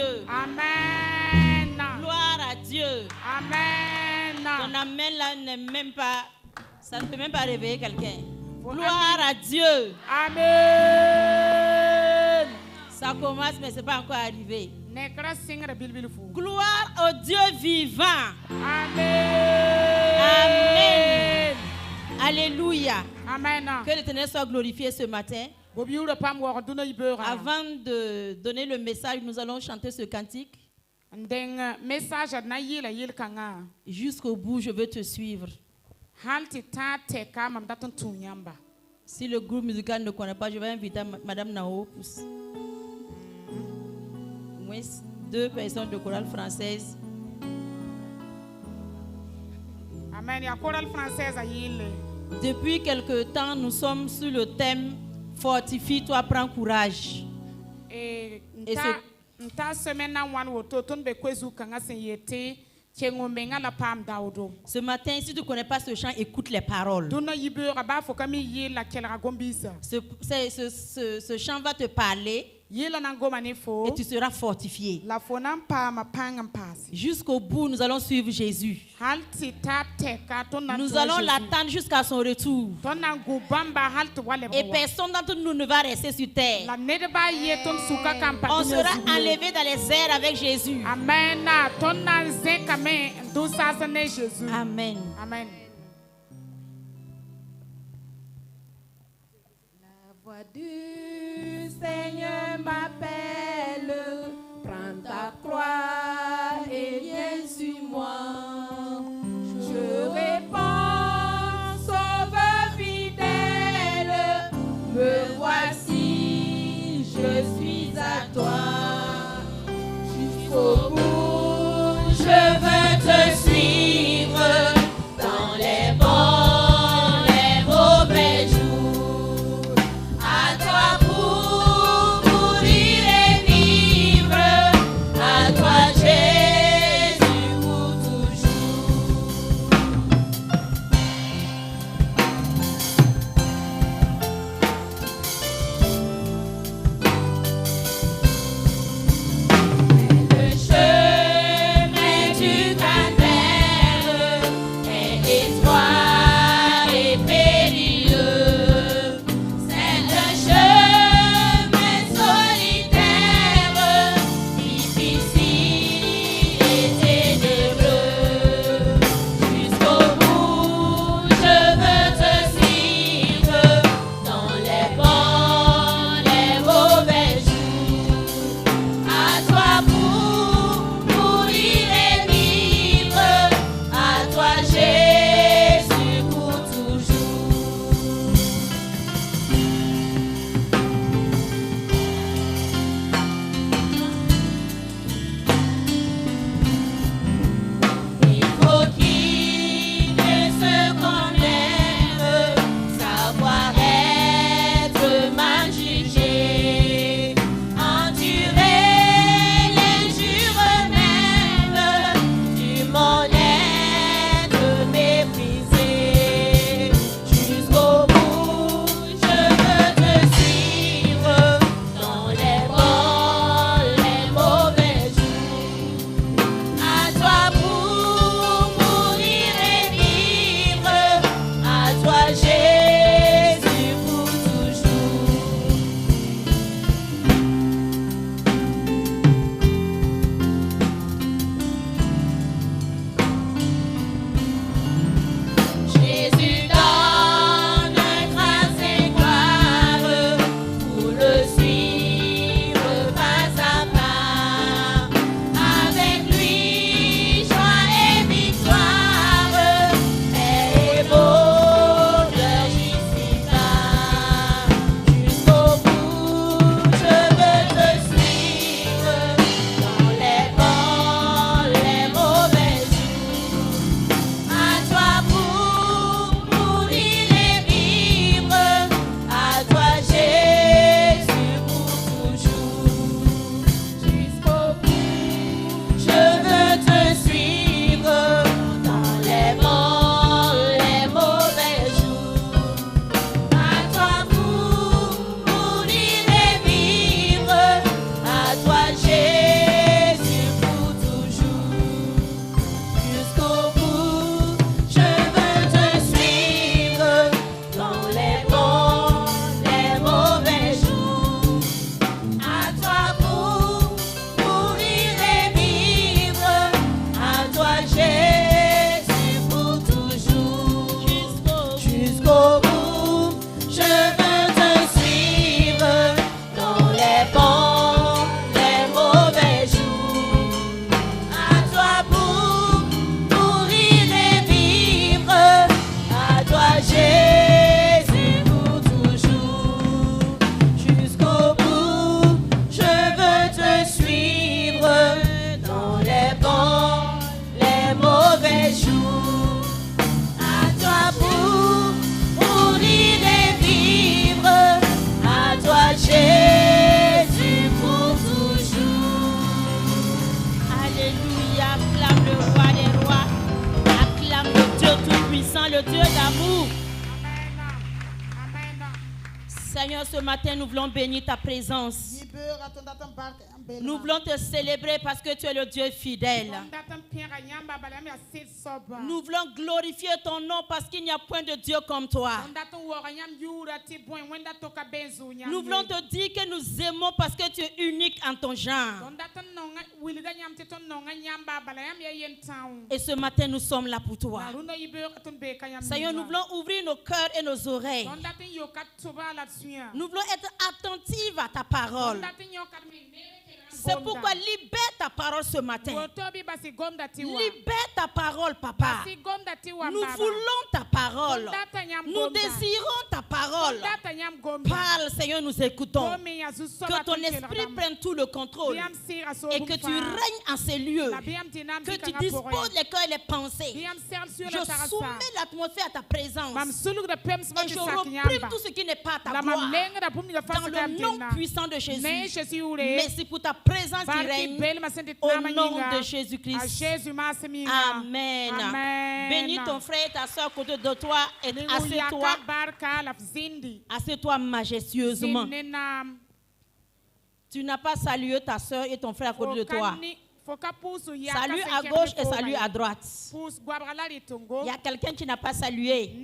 Dieu. Amen. Gloire à Dieu. Amen. Ton amen là n'est même pas, ça ne peut même pas réveiller quelqu'un. Gloire à Dieu. Amen. Ça commence mais c'est pas encore arrivé. Nekra singre bilbilfu. Gloire au Dieu vivant. Amen. Amen. Alléluia. Amen. Que l'Éternel soit glorifié ce matin. Avant de donner le message, nous allons chanter ce cantique. Jusqu'au bout, je veux te suivre. Si le groupe musical ne connaît pas, je vais inviter Madame Nao. Au moins 2 personnes de chorale française. Amen. Il y a chorale française à Yile. Depuis quelque temps, nous sommes sur le thème Fortifie-toi, prends courage. Et ce matin, si tu ne connais pas ce chant, écoute les paroles. Ce chant va te parler et tu seras fortifié. Jusqu'au bout, nous allons suivre Jésus. Nous allons l'attendre jusqu'à son retour. Et personne d'entre nous ne va rester sur terre. On sera enlevé dans les airs avec Jésus. Amen. Amen. Amen. La voix du Seigneur m'appelle, prends ta croix et viens sur moi. Je réponds, Sauveur fidèle, me voici, je suis à toi. Jusqu'au bout, je veux te suivre dans les bons, les mauvais jours. À toi pour mourir et vivre, à toi le Dieu d'amour. Amen. Seigneur, ce matin, nous voulons bénir ta présence. Nous voulons te célébrer parce que tu es le Dieu fidèle. Nous voulons glorifier ton nom parce qu'il n'y a point de Dieu comme toi. Nous voulons te dire que nous aimons parce que tu es unique en ton genre. Et ce matin, nous sommes là pour toi. Seigneur, nous voulons ouvrir nos cœurs et nos oreilles. Nous voulons être attentifs à ta parole. C'est pourquoi libère ta parole ce matin. Libère ta parole, papa. Nous voulons ta parole. Nous désirons ta parole. Parle, Seigneur, nous écoutons. Que ton esprit prenne tout le contrôle et que tu règnes en ces lieux. Que tu disposes les cœurs et les pensées. Je soumets l'atmosphère à ta présence. Et je reprime tout ce qui n'est pas à ta gloire. Dans le nom puissant de Jésus. Merci pour ta présence qui règne au nom de Jésus-Christ. Amen. Bénis ton frère et ta soeur à côté de toi et assieds-toi majestueusement. Tu n'as pas salué ta soeur et ton frère à côté de toi. Salut à gauche et salut à droite. Il y a quelqu'un qui n'a pas salué.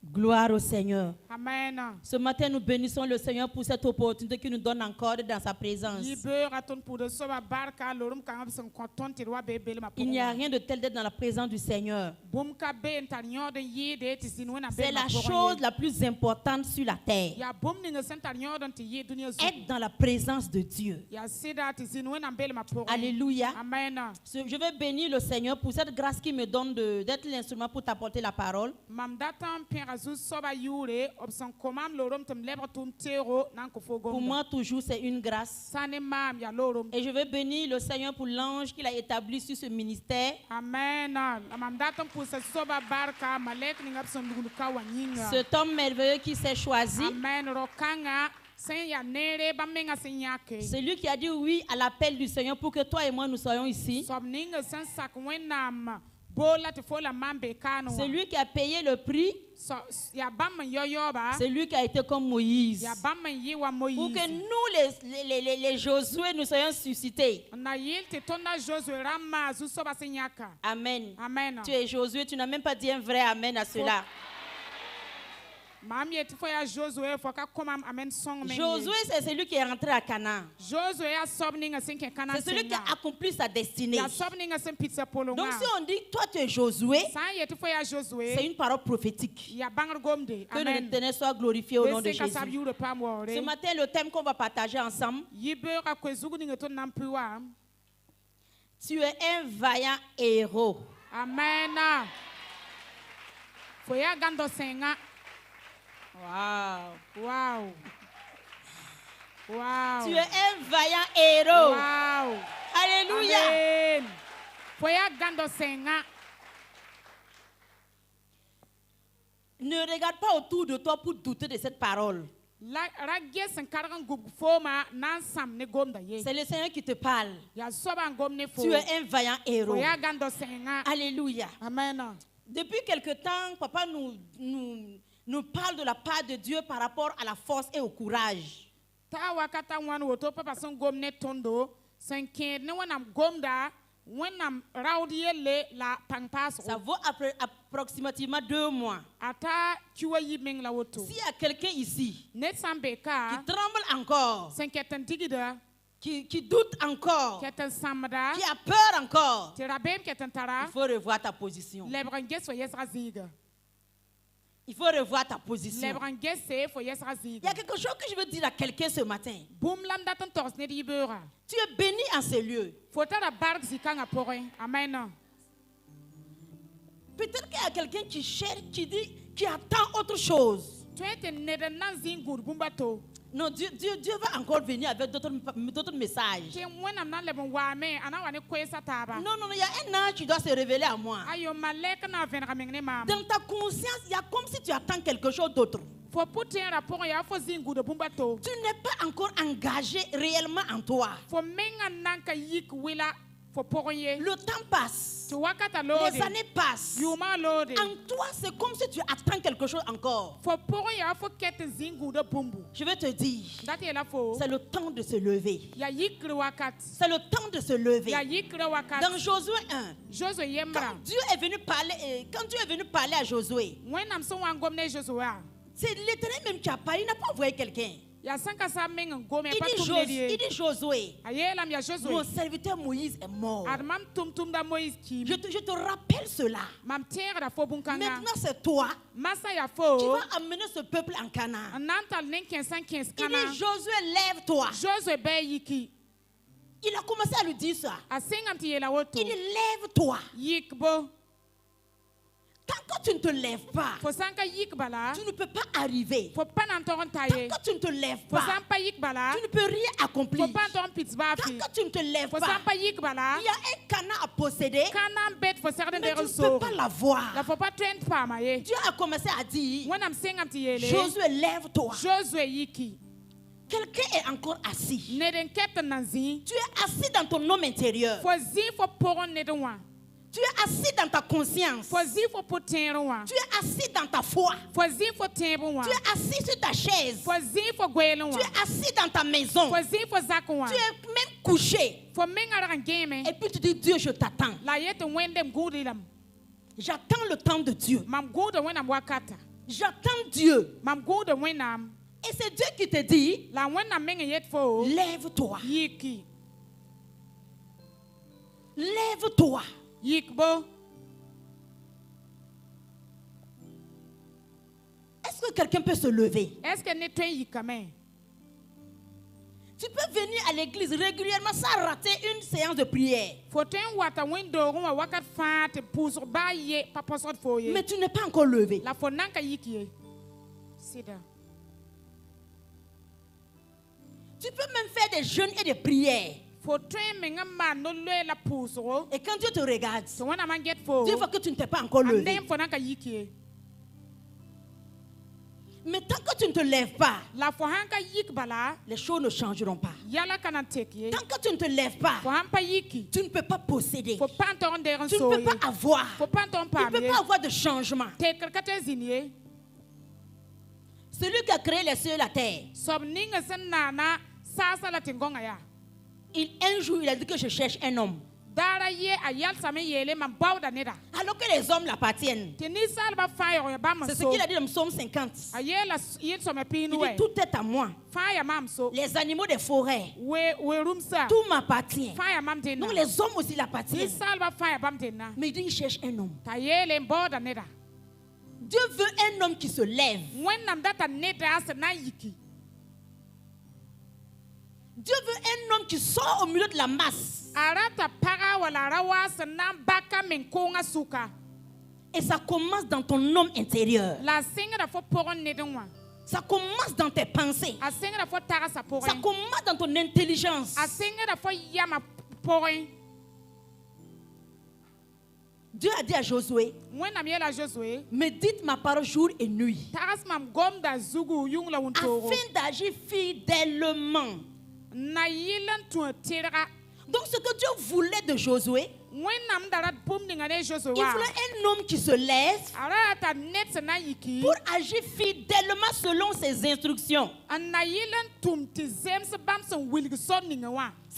Gloire au Seigneur. Amen. Ce matin, nous bénissons le Seigneur pour cette opportunité qu'il nous donne encore dans sa présence. Il n'y a rien de tel d'être dans la présence du Seigneur. C'est la chose la plus importante sur la terre. Être dans la présence de Dieu. Alléluia. Amen. Je vais bénir le Seigneur pour cette grâce qu'il me donne d'être l'instrument pour t'apporter la parole. Pour moi, toujours, c'est une grâce. Et je veux bénir le Seigneur pour l'ange qu'il a établi sur ce ministère. Amen. Cet homme merveilleux qui s'est choisi. C'est lui qui a dit oui à l'appel du Seigneur pour que toi et moi nous soyons ici. C'est lui qui a payé le prix. C'est lui qui a été comme Moïse. Pour que nous, les Josué, nous soyons suscités. Amen. Amen. Tu es Josué, tu n'as même pas dit un vrai amen à cela. Josué, c'est celui qui est rentré à Canaan. C'est celui qui a accompli sa destinée. Donc si on dit, toi tu es Josué, c'est une parole prophétique. Que l'Éternel soit glorifié au nom de Jésus. Ce matin, le thème qu'on va partager ensemble, tu es un vaillant héros. Amen. Wow. Tu es un vaillant héros. Wow. Alléluia. Ne regarde pas autour de toi pour douter de cette parole. C'est le Seigneur qui te parle. Tu es un vaillant héros. Alléluia. Amen. Depuis quelque temps, papa nous parle de la part de Dieu par rapport à la force et au courage. Ça vaut approximativement 2 mois. S'il y a quelqu'un ici qui tremble encore, qui doute encore, qui a peur encore, il faut revoir ta position. Il faut revoir ta position. Il y a quelque chose que je veux dire à quelqu'un ce matin. Tu es béni en ces lieux. Amen. Peut-être qu'il y a quelqu'un qui cherche, qui attend autre chose. Non, Dieu va encore venir avec d'autres messages. Non, il y a un ange qui doit se révéler à moi. Dans ta conscience, il y a comme si tu attends quelque chose d'autre. Tu n'es pas encore engagé réellement en toi. Le temps passe. Les années passent. En toi, c'est comme si tu attends quelque chose encore. Je vais te dire, c'est le temps de se lever. C'est le temps de se lever. Dans Josué 1, quand Dieu est venu parler à Josué, c'est l'Éternel même qui a parlé, il n'a pas envoyé quelqu'un. Il dit Josué, mon serviteur Moïse est mort. Je te rappelle cela. Maintenant c'est toi qui vas amener ce peuple en Canaan. Il dit Josué, lève-toi. Il a commencé à lui dire ça. Il dit lève-toi. Tant que tu ne te lèves pas, tu ne peux pas arriver. Tant que tu ne te lèves pas, tu ne peux rien accomplir. Tant que tu ne te lèves pas, il y a un canard à posséder, mais tu ne peux pas l'avoir. Dieu a commencé à dire, Josué, lève-toi. Quelqu'un est encore assis. Tu es assis dans ton homme intérieur. Tu es assis dans ta conscience. Tu es assis dans ta foi. Tu es assis sur ta chaise. Tu es assis dans ta maison. Tu es même couché. Et puis tu dis, Dieu, je t'attends. J'attends le temps de Dieu. J'attends Dieu. Et c'est Dieu qui te dit, lève-toi. Lève-toi. Est-ce que quelqu'un peut se lever? Tu peux venir à l'église régulièrement sans rater une séance de prière. Mais tu n'es pas encore levé. Tu peux même faire des jeûnes et des prières. Et quand Dieu te regarde, Dieu voit que tu ne t'es pas encore levé. Mais tant que tu ne te lèves pas, les choses ne changeront pas. Tant que tu ne te lèves pas, tu ne peux pas posséder. Tu ne peux pas avoir. Tu ne peux pas avoir de changement. Celui qui a créé les cieux et la terre, un jour il a dit que je cherche un homme. Alors que les hommes l'appartiennent. C'est ce qu'il a dit dans Psaume 50. Il dit tout est à moi. Les animaux des forêts, tout m'appartient. Donc les hommes aussi l'appartiennent. Mais il dit il cherche un homme. Dieu veut un homme qui se lève. Dieu veut un homme qui sort au milieu de la masse. Et ça commence dans ton homme intérieur. Ça commence dans tes pensées. Ça commence dans ton intelligence. Dieu a dit à Josué, médite ma parole jour et nuit, afin d'agir fidèlement. Donc ce que Dieu voulait de Josué, il voulait un homme qui se lève pour agir fidèlement selon ses instructions. Ce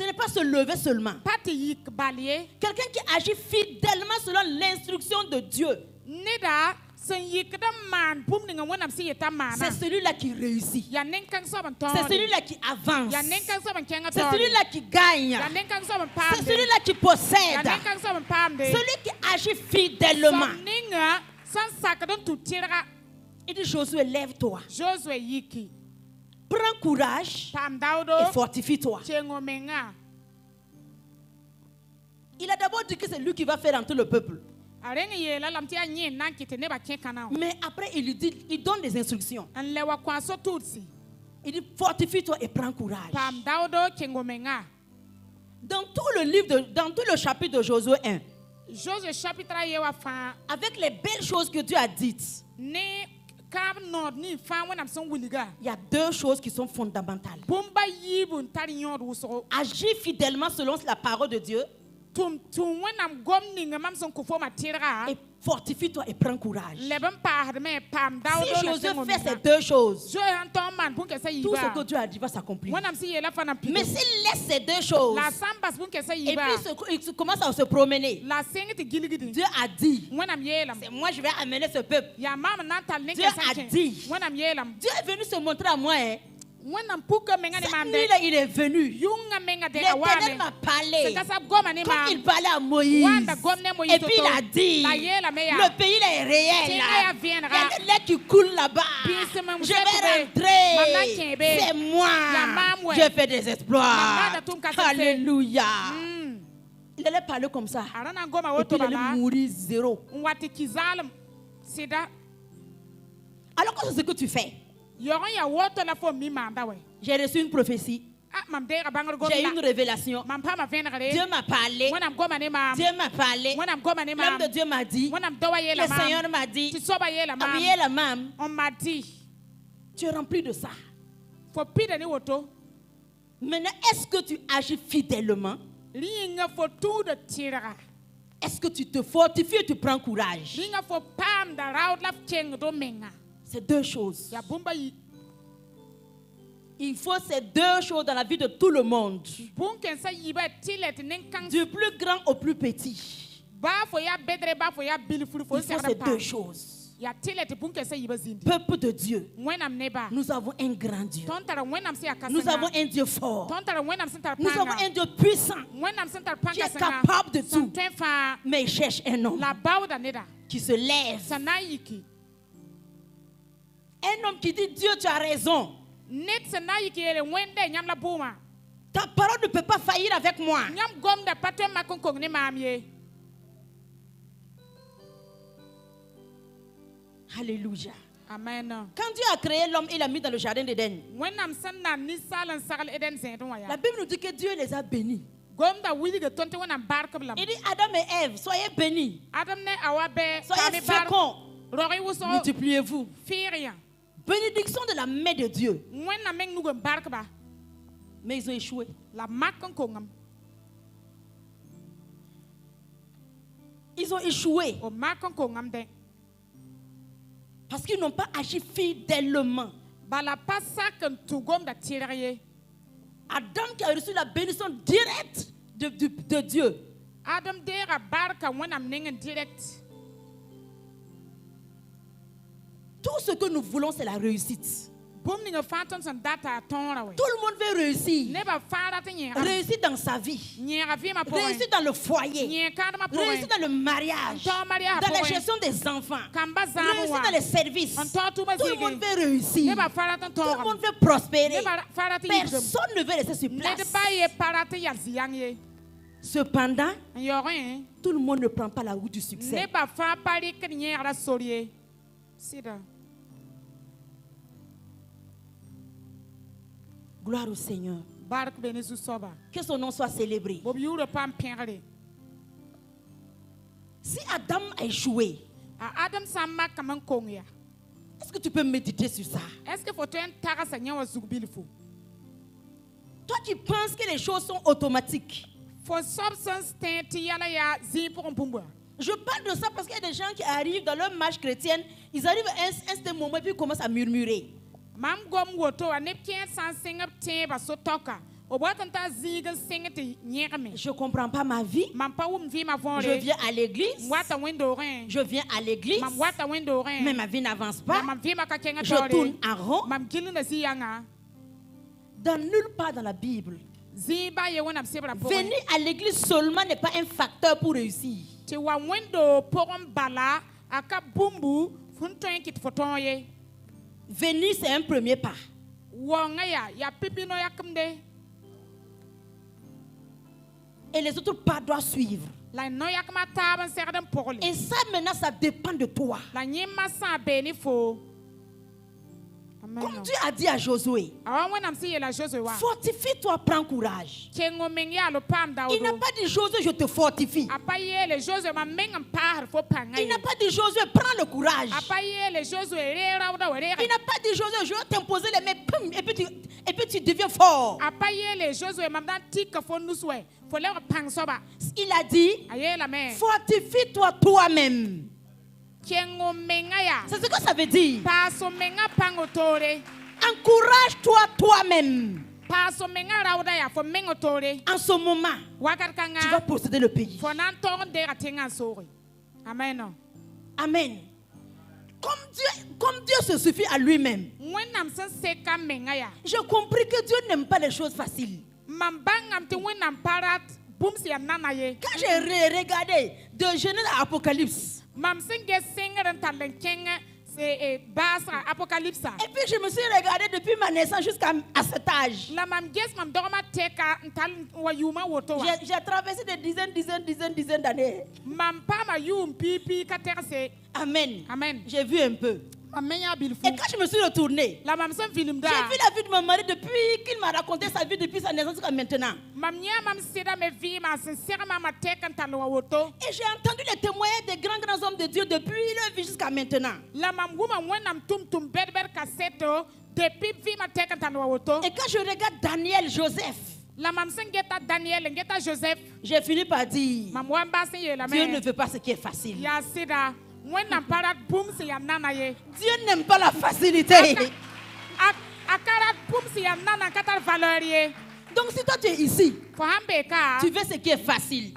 n'est pas se lever seulement. Quelqu'un qui agit fidèlement selon l'instruction de Dieu, c'est celui-là qui réussit. C'est celui-là qui avance. C'est celui-là qui gagne. C'est celui-là qui possède. Celui qui agit fidèlement. Il dit Josué, lève-toi. Prends courage et fortifie-toi. Il a d'abord dit que c'est lui qui va faire entrer le peuple. Mais après, il donne des instructions. Il dit fortifie-toi et prends courage. Dans tout le chapitre de Josué 1, avec les belles choses que Dieu a dites, il y a deux choses qui sont fondamentales. Agir fidèlement selon la parole de Dieu. Et fortifie-toi et prends courage. Si Josué fait ces deux choses, tout ce que Dieu a dit va s'accomplir. Mais s'il laisse ces deux choses, et puis il commence à se promener, Dieu a dit, c'est moi je vais amener ce peuple. Dieu a dit, Dieu est venu se montrer à moi. Cette nuit-là, il est venu. L'Éternel m'a parlé. Comme il parlait à Moïse. Et puis il a dit, le pays là est réel. Il y a des lacs qui coulent là-bas. Je vais rentrer. C'est moi. Je fais des exploits. Alléluia. Il allait parler comme ça. Et puis il allait mourir zéro. Alors que c'est ce que tu fais. J'ai reçu une prophétie. J'ai eu une révélation. Dieu m'a parlé. Dieu m'a parlé. L'homme de Dieu m'a dit. Le Seigneur m'a dit. Habillez la mam. Tu es rempli de ça. Maintenant, est-ce que tu agis fidèlement? Est-ce que tu te fortifies et tu prends courage? C'est deux choses. Il faut ces deux choses dans la vie de tout le monde. Du plus grand au plus petit. Il faut ces deux choses. Peuple de Dieu, nous avons un grand Dieu. Nous avons un Dieu fort. Nous avons un Dieu puissant qui est capable de tout. Mais il cherche un homme qui se lève. Un homme qui dit, Dieu, tu as raison. Ta parole ne peut pas faillir avec moi. Alléluia. Amen. Quand Dieu a créé l'homme, il l'a mis dans le jardin d'Éden. La Bible nous dit que Dieu les a bénis. Il dit, Adam et Ève, soyez bénis. Soyez féconds. Multipliez-vous. Bénédiction de la main de Dieu. Mais ils ont échoué. Ils ont échoué. Parce qu'ils n'ont pas agi fidèlement. Adam qui a reçu la bénédiction directe de Dieu. Tout ce que nous voulons, c'est la réussite. Tout le monde veut réussir. Réussir dans sa vie. Réussir dans le foyer. Réussir dans le mariage. Dans la gestion des enfants. Réussir dans les services. Tout le monde veut réussir. Tout le monde veut prospérer. Personne ne veut rester sur place. Cependant, tout le monde ne prend pas la route du succès. Gloire au Seigneur. Que son nom soit célébré. Si Adam a échoué, est-ce que tu peux méditer sur ça? Toi qui penses que les choses sont automatiques. Je parle de ça parce qu'il y a des gens qui arrivent dans leur marche chrétienne, ils arrivent à un certain moment et puis ils commencent à murmurer. Je ne comprends pas ma vie. Je viens à l'église. Je viens à l'église. Mais ma vie n'avance pas. Je tourne en rond. Dans nulle part dans la Bible, venir à l'église seulement n'est pas un facteur pour réussir. Venir, c'est un premier pas. Et les autres pas doivent suivre. Et ça maintenant, ça dépend de toi. Comme Dieu a dit à Josué, fortifie-toi, prends courage. Il n'a pas dit Josué, je te fortifie. Il n'a pas dit Josué, prends le courage. Il n'a pas dit Josué, je vais t'imposer les mains et puis tu deviens fort. Il a dit, fortifie-toi toi-même. C'est ce que ça veut dire. Encourage-toi toi-même. En ce moment, tu vas posséder le pays. Amen. Amen. Comme Dieu se suffit à lui-même. J'ai compris que Dieu n'aime pas les choses faciles. Quand j'ai regardé de Genèse à Apocalypse, et puis je me suis regardé depuis ma naissance jusqu'à cet âge. J'ai traversé des dizaines d'années. Amen. Amen. J'ai vu un peu. Et quand je me suis retournée, j'ai vu la vie de mon mari depuis qu'il m'a raconté sa vie depuis sa naissance jusqu'à maintenant. Et j'ai entendu les témoignages des grands hommes de Dieu depuis leur vie jusqu'à maintenant. Et quand je regarde Daniel, Joseph, j'ai fini par dire, Dieu ne veut pas ce qui est facile. Dieu n'aime pas la facilité. Donc si toi tu es ici, tu veux ce qui est facile,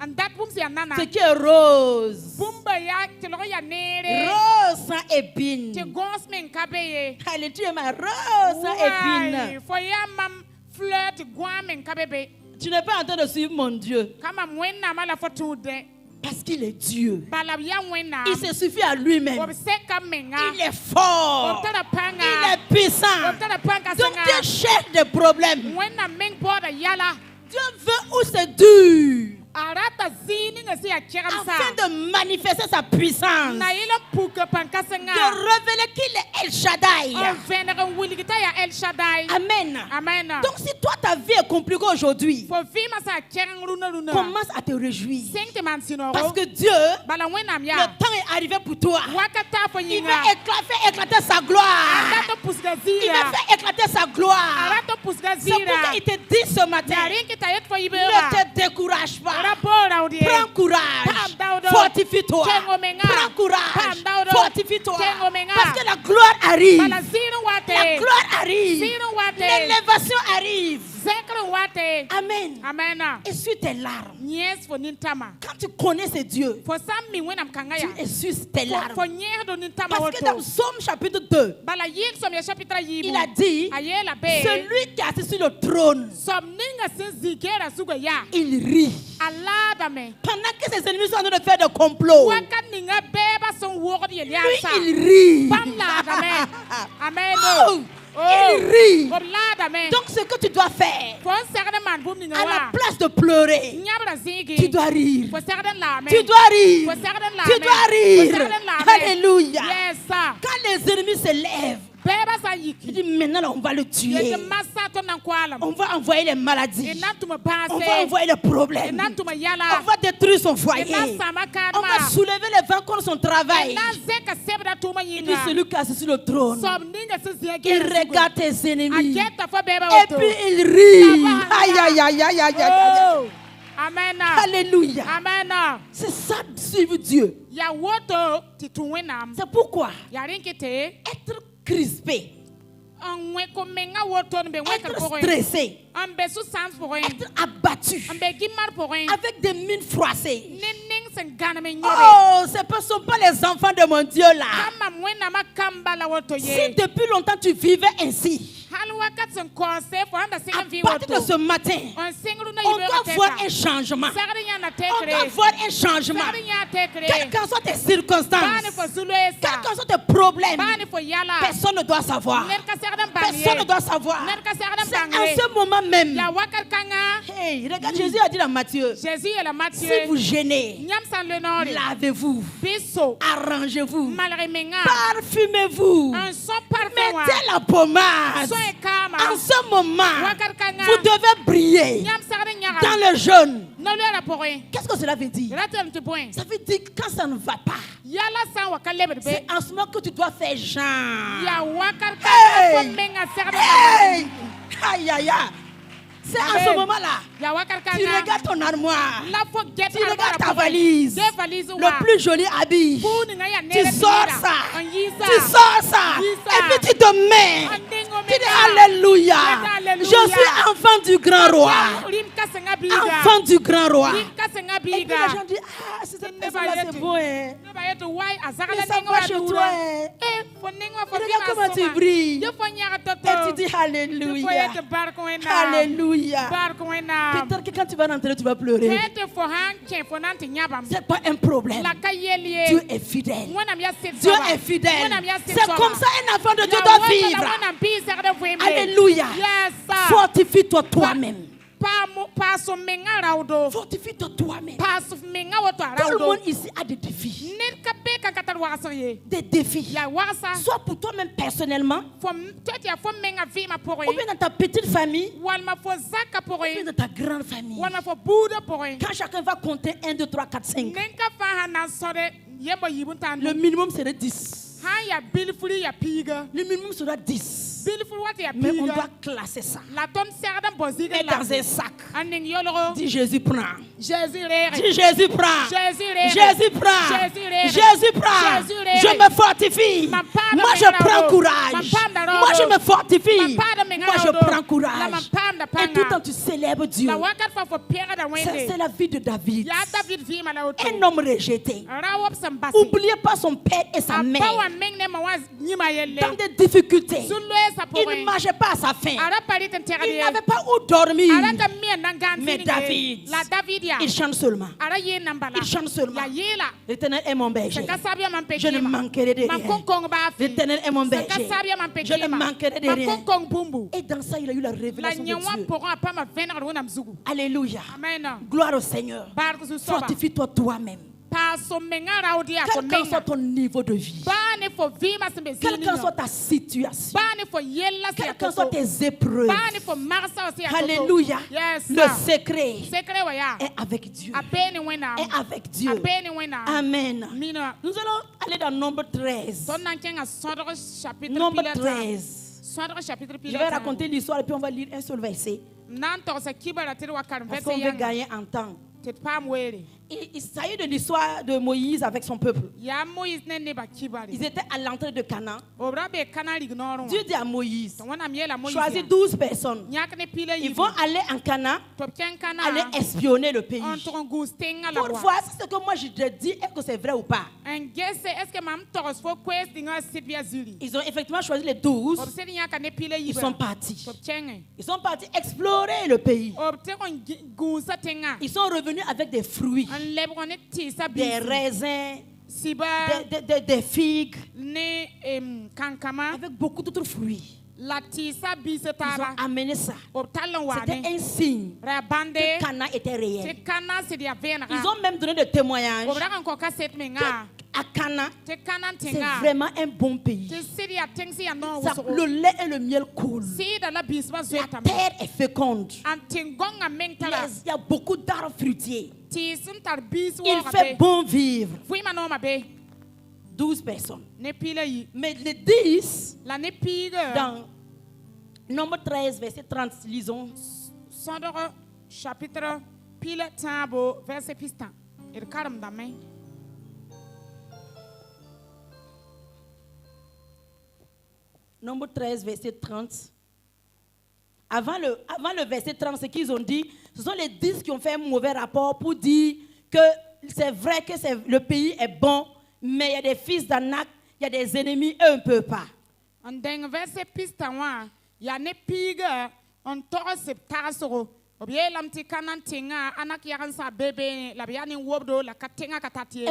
ce qui est rose, rose sans épine. Allez, tu es ma rose sans épine. Tu n'es pas en train de suivre mon Dieu. Parce qu'il est Dieu. Il se suffit à lui-même. Il est fort. Il est puissant. Donc Dieu cherche des problèmes. Dieu veut où c'est dur, afin de manifester sa puissance, de révéler qu'il est El Shaddai. Amen. Donc si toi ta vie est compliquée aujourd'hui, commence à te réjouir. Parce que Dieu, le temps est arrivé pour toi. Il va éclater sa gloire. Il va faire éclater sa gloire. C'est pourquoi il te dit ce matin, ne te décourage pas. Prends courage. Fortifie-toi. Prends courage. Fortifie-toi. Parce que la gloire arrive. La gloire arrive. L'élévation arrive. Amen. Essuie tes larmes. Quand tu connais ce Dieu, tu essuies tes larmes. Parce que dans Psaume chapitre 2, il a dit, celui qui est assis sur le trône, il rit. Pendant que ses ennemis sont en train de faire des complots, lui, il rit. Il rit. Donc ce que tu dois faire, à la place de pleurer, tu dois rire. Tu dois rire. Tu dois rire. Alléluia. Quand les ennemis se lèvent, il dit maintenant on va le tuer. On va envoyer les maladies. On va envoyer les problèmes. On va détruire son foyer. On va soulever les vents contre son travail. Il dit celui qui est assis sur le trône, il regarde tes ennemis. Et puis il rit. Aïe aïe aïe aïe aïe aïe. Amen. Alléluia. Amen. C'est ça de suivre Dieu. C'est pourquoi être crispé, être stressé, être abattu, avec des mines froissées. Oh, ce ne sont pas les enfants de mon Dieu là. Si depuis longtemps tu vivais ainsi, à partir de ce matin, on doit voir un changement. On doit voir un changement. Quelles qu'en soient tes circonstances, quels qu'en soient tes problèmes, personne ne doit savoir. personne ne doit savoir. C'est en ce moment même. Hey, regarde, Jésus a dit dans Matthieu, si vous gênez, lavez-vous, arrangez-vous, parfumez-vous, mettez la pommade. En ce moment, vous devez briller dans le jeûne. Qu'est-ce que cela veut dire? Ça veut dire que quand ça ne va pas, c'est en ce moment que tu dois faire genre. Hey! Aïe, aïe, aïe. C'est en ce moment-là. Tu regardes ton armoire. Tu regardes ta valise. Le plus joli habit. Tu sors ça. Tu sors ça. Et puis tu te mets. Tu dis Alléluia. Je suis enfant du grand roi. Enfant du grand roi. Et puis les gens disent, ah, c'est cette personne-là, c'est bon. Mais ça va chez toi. Regarde comment tu brilles. Et tu dis Alléluia. Alléluia. Peut-être que quand tu vas rentrer, tu vas pleurer. C'est pas un problème. Dieu est fidèle. Dieu est fidèle. C'est comme ça un enfant de Dieu doit vivre. Alléluia. Fortifie-toi toi-même. Fortifie-toi toi-même. Tout le monde ici a des défis. Des défis. Soit pour toi-même personnellement, ou bien dans ta petite famille, ou bien dans ta grande famille. Quand chacun va compter 1, 2, 3, 4, 5, le minimum serait 10. Le minimum sera 10. Mais on doit classer ça. Et dans un sac. Dis Jésus prend. Dis Jésus prend. Jésus prend. Jésus prend. Je me fortifie. Moi je prends courage. Moi je me fortifie. Moi je prends courage. Et tout le temps tu célèbres Dieu. C'est la vie de David. Un homme rejeté. N'oubliez pas son père et sa mère. Dans des difficultés. Il ne marchait pas à sa faim. Il n'avait pas où dormir. Mais David, il chante seulement. Il chante seulement. L'Éternel est mon berger. Je ne manquerai de rien. L'Éternel est mon berger. Je ne manquerai de rien. Et dans ça, il a eu la révélation de Dieu. Alléluia. Gloire au Seigneur. Fortifie-toi toi-même. Quel qu'en soit ton niveau de vie, quelle qu'en soit ta situation, quelles qu'en soient tes épreuves, alléluia, le secret est avec Dieu. Est avec Dieu. Amen. Nous allons aller dans Nombre 13. Nombre 13. Je vais raconter l'histoire et puis on va lire un seul verset. Parce qu'on veut gagner en temps. Il s'agit de l'histoire de Moïse avec son peuple. Ils étaient à l'entrée de Canaan. Dieu dit à Moïse, choisis 12 personnes. Ils vont aller en Canaan, aller espionner le pays. Pour voir si ce que moi je te dis, est-ce que c'est vrai ou pas. Ils ont effectivement choisi les 12. Ils sont partis. Ils sont partis explorer le pays. Ils sont revenus avec des fruits, des raisins, des figues, avec beaucoup d'autres fruits. Ils ont amené ça. C'était un signe que Canaan était réel. Ils ont même donné des témoignages à Canaan, c'est vraiment un bon pays. Le lait et le miel coulent. La terre est féconde. Il y a beaucoup d'arbres fruitiers. Il fait bon vivre. 12 personnes. Mais les 10, dans Nombre 13, verset 30, lisons. Chapitre verset pistan. Nombre 13, verset 30. Avant le verset 30, ce qu'ils ont dit, ce sont les 10 qui ont fait un mauvais rapport pour dire que c'est vrai que le pays est bon, mais il y a des fils d'Anak, il y a des ennemis, eux ne peuvent pas. En verset pistan, il y a des pigs, on torse tarasoro. Et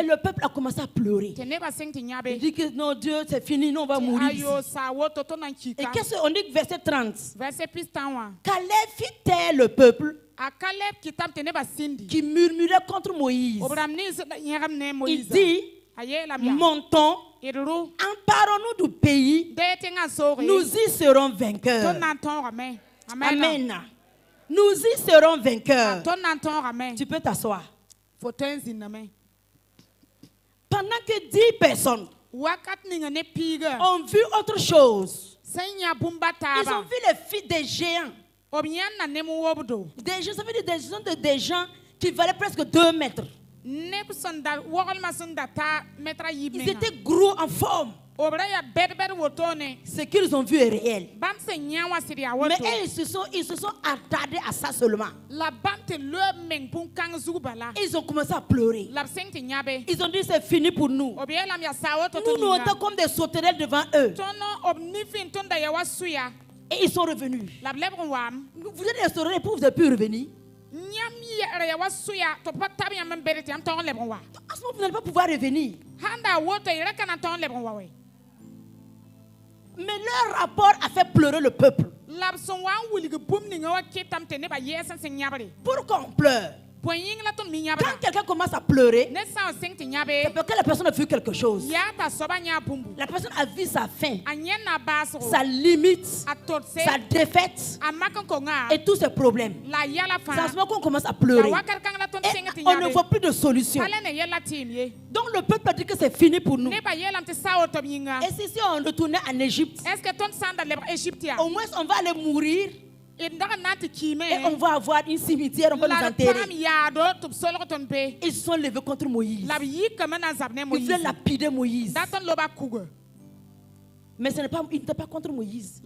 le peuple a commencé à pleurer. Il dit que non, Dieu, c'est fini, nous on va mourir ici. Et qu'est-ce qu'on dit, verset 30? Caleb fit taire le peuple qui murmurait contre Moïse. Il dit, montons, emparons-nous du pays, nous y serons vainqueurs. Amen. Nous y serons vainqueurs. Tu peux t'asseoir. Pendant que 10 personnes ont vu autre chose. Ils ont vu les filles des géants. Des gens, ça veut dire des gens qui valaient presque 2 mètres. Ils étaient gros en forme. Ce qu'ils ont vu est réel. Mais ils se sont attardés à ça seulement. Ils ont commencé à pleurer. Ils ont dit c'est fini pour nous. Nous étions comme des sauterelles devant eux. Et ils sont revenus. Vous êtes des sauterelles pour vous avez pu revenir. En ce moment, vous n'allez pas pouvoir revenir. Mais leur rapport a fait pleurer le peuple. Pourquoi on pleure? Quand quelqu'un commence à pleurer, c'est parce que la personne a vu quelque chose. La personne a vu sa fin, sa limite, sa défaite et tous ses problèmes. C'est à ce moment qu'on commence à pleurer. Et on ne voit plus de solution. Donc le peuple a dit que c'est fini pour nous. Et si on retournait en Égypte, au moins on va aller mourir. Et on va avoir une cimetière, on va les enterrer. Ils se sont levés contre Moïse. Ils voulaient lapider Moïse. Mais il n'était pas contre Moïse.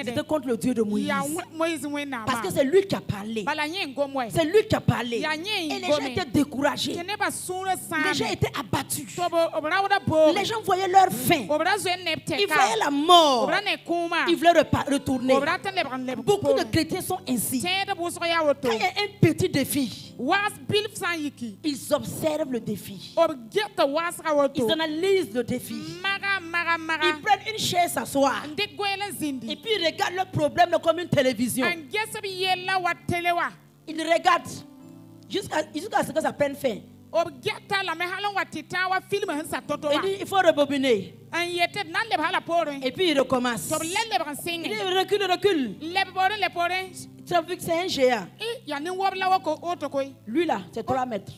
C'était contre le Dieu de Moïse. Parce que c'est lui qui a parlé. C'est lui qui a parlé. Et les gens étaient découragés. Les gens étaient abattus. Les gens voyaient leur fin. Ils voyaient la mort. Ils voulaient retourner. Beaucoup de chrétiens sont ainsi. Quand il y a un petit défi, ils observent le défi. Ils analysent le défi. Ils prennent une chaise s'asseoir. Et puis ils regardent le problème comme une télévision. Ils regardent jusqu'à ce que ça prenne fin. Il dit il faut rebobiner. Et puis il recommence. Il dit recule. Tu as vu que c'est un géant. Lui là, c'est 3 mètres.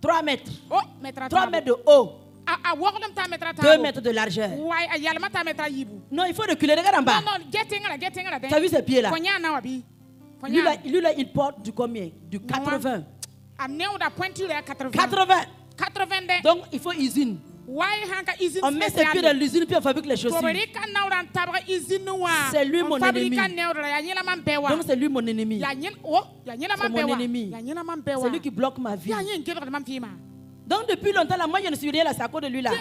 3 mètres. 3 mètres de haut. 2 mètres de largeur. Non, il faut reculer. Regarde en bas. Tu as vu ses pieds là? Lui là, il porte du combien? Du 80. 80. Donc il faut usine. On met ses pieds dans l'usine puis on fabrique les chaussures. C'est lui mon ennemi. Donc c'est lui mon ennemi. C'est mon ennemi. C'est lui qui bloque ma vie. Donc depuis longtemps, là, moi je ne suis rien là, c'est à cause de lui là.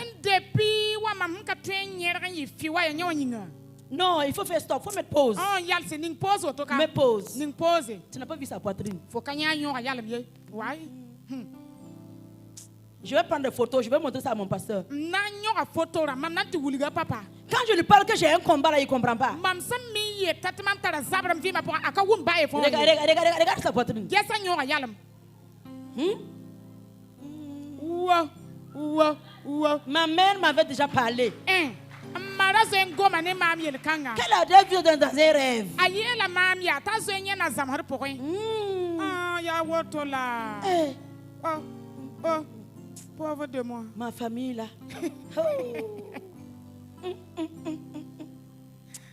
Non, il faut faire stop, il faut mettre pause. Mets pause. Tu n'as pas vu sa poitrine. Je vais prendre des photos, je vais montrer ça à mon pasteur. Quand je lui parle que j'ai un combat là, il ne comprend pas. Regarde sa poitrine. Ma mère m'avait déjà parlé. Qu'elle a déjà vu dans un rêve. Pauvre de moi. Ma famille là.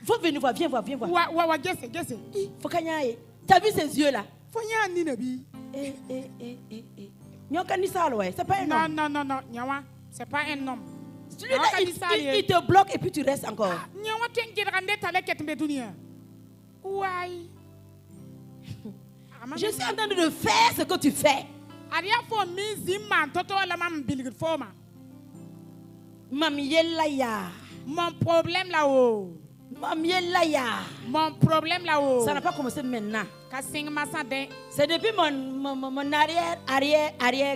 Faut venir voir, viens voir. Faut qu'il y ait. T'as vu ses yeux là? C'est pas un homme. Non. C'est pas un homme. Celui-là, il te bloque et puis tu restes encore. Je suis en train de faire ce que tu fais. Mon problème là-haut. Mon problème là-haut. Ça n'a pas commencé maintenant. Kasing masade. C'est depuis mon arrière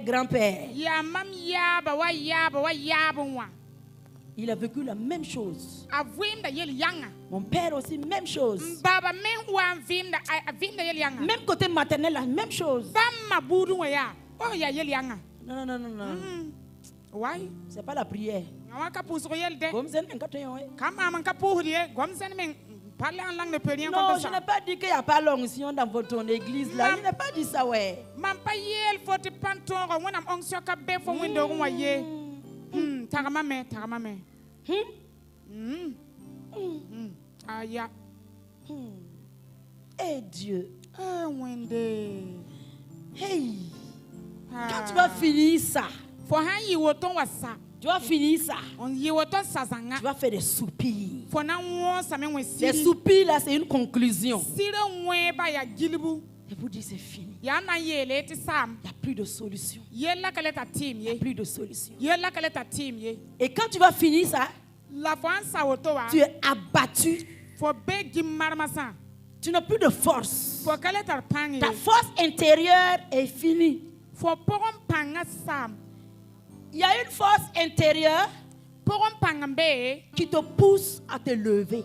grand-père. Ya mam yaba wa yaba wa yaba wa. Il a vécu la même chose. Avim da yel yanga. Mon père aussi, même chose. Baba men wa vim da yel yanga. Même côté maternel, la même chose. Bam ma boudou wa ya. Oh ya yel yanga. Non. Why? C'est pas la prière. Comme non, je n'ai pas dit qu'il n'y a pas l'onction dans votre église là. Je n'ai pas dit ça, ouais. Eh Dieu. Hey. Quand tu vas finir ça, tu vas finir ça. Tu vas faire des soupirs. Les soupirs là, c'est une conclusion. Et vous dites c'est fini. Il n'y a plus de solution. Il n'y a plus de solution. Et quand tu vas finir ça, tu es abattu. Tu n'as plus de force. Ta force intérieure est finie. Il y a une force intérieure qui te pousse à te lever,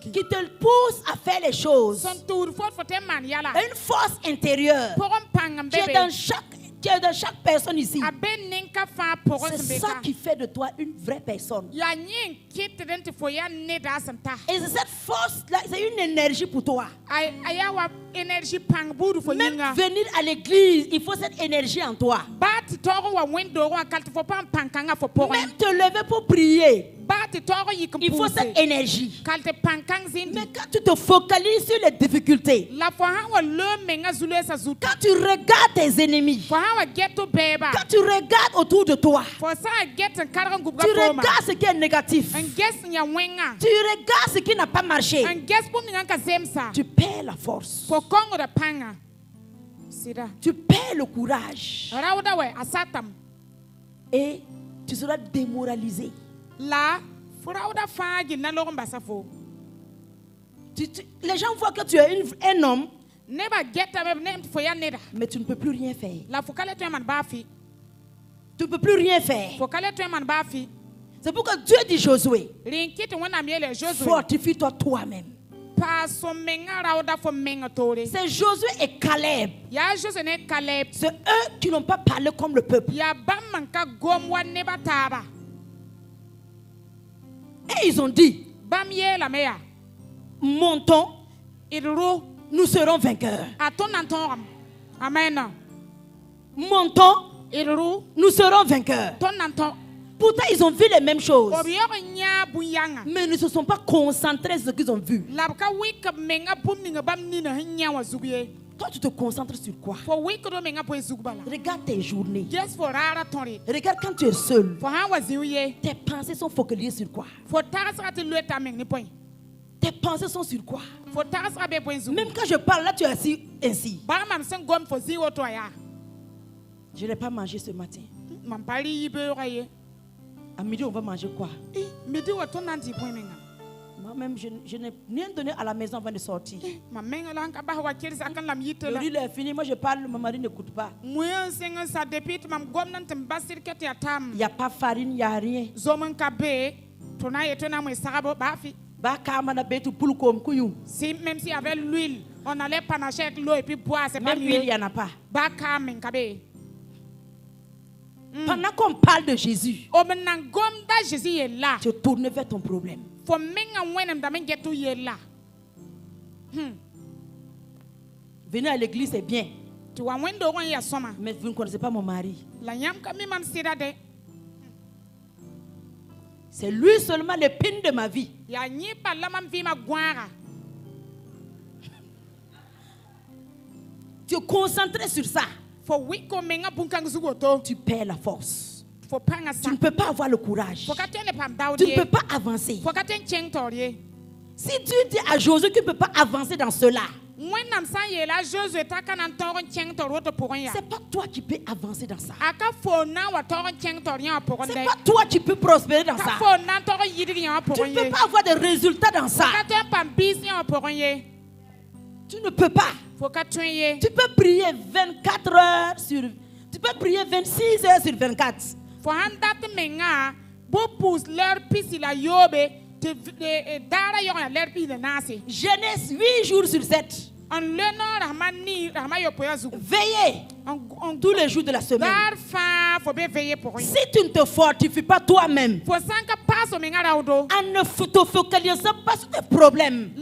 qui te pousse à faire les choses. Une force intérieure qui est dans chaque personne ici. C'est ça qui fait de toi une vraie personne. Et cette force-là, c'est une énergie pour toi. Même venir à l'église, il faut cette énergie en toi. Même te lever pour prier, il faut cette énergie. Mais quand tu te focalises sur les difficultés, quand tu regardes tes ennemis, quand tu regardes autour de toi, tu regardes ce qui est négatif, tu regardes ce qui n'a pas marché, tu perds la force, tu perds le courage et tu seras démoralisé. Les gens voient que tu es un homme, mais tu ne peux plus rien faire. Tu ne peux plus rien faire. C'est pourquoi Dieu dit Josué, fortifie-toi toi-même. C'est Josué et Caleb. C'est eux qui n'ont pas parlé comme le peuple. Et ils ont dit, montons, nous serons vainqueurs. Montons, nous serons vainqueurs. Pourtant, ils ont vu les mêmes choses. Mais ils ne se sont pas concentrés sur ce qu'ils ont vu. Toi, tu te concentres sur quoi? Regarde tes journées. Regarde quand tu es seul. Tes pensées sont focalisées sur quoi? Tes pensées sont sur quoi? Même quand je parle, là, tu es assis ainsi. Je n'ai pas mangé ce matin. À midi, on va manger quoi? Moi-même, je n'ai rien donné à la maison avant de sortir. Le riz est fini, moi je parle, mon mari n'écoute pas. Il n'y a pas farine, il n'y a rien. Même s'il y avait l'huile, on allait panacher avec l'eau et puis boire. Même l'huile, il n'y en a pas. Pendant qu'on parle de Jésus, tu tournes vers ton problème. Venir à l'église, c'est bien. Mais vous ne connaissez pas mon mari. C'est lui seulement l'épine de ma vie. Tu es concentré sur ça. Tu perds la force. Tu ne peux pas avoir le courage. Tu ne peux pas avancer. Si tu dis à Josué que tu ne peux pas avancer dans cela, C'est pas toi qui peux avancer dans ça. C'est pas toi qui peux prospérer dans ça. Tu ne peux pas avoir de résultats dans ça. Tu ne peux pas. Tu peux prier 24 heures sur... Tu peux prier 26 heures sur 24. Genèse 8 jours sur 7. Veillez tous les jours de la semaine. Si tu ne te fortifies pas toi-même, en ne te focalisant pas sur tes problèmes,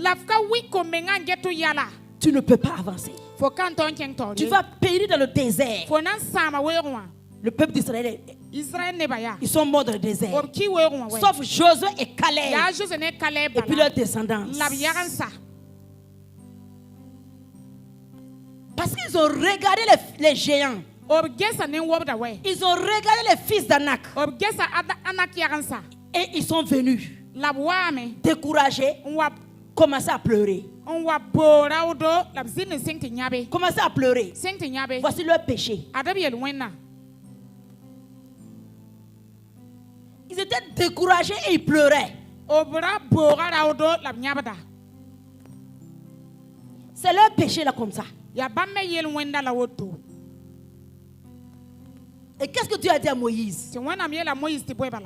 tu ne peux pas avancer. Tu vas périr dans le désert. Le peuple d'Israël, ils sont morts dans le désert. Sauf Josué et Caleb. Et puis leurs descendants. Parce qu'ils ont regardé les géants. Ils ont regardé les fils d'Anak. Et ils sont venus découragés, commencer à pleurer. Commencer à pleurer. Voici leur péché. Ils étaient découragés et ils pleuraient. C'est leur péché là comme ça. Et qu'est-ce que tu as dit à Moïse?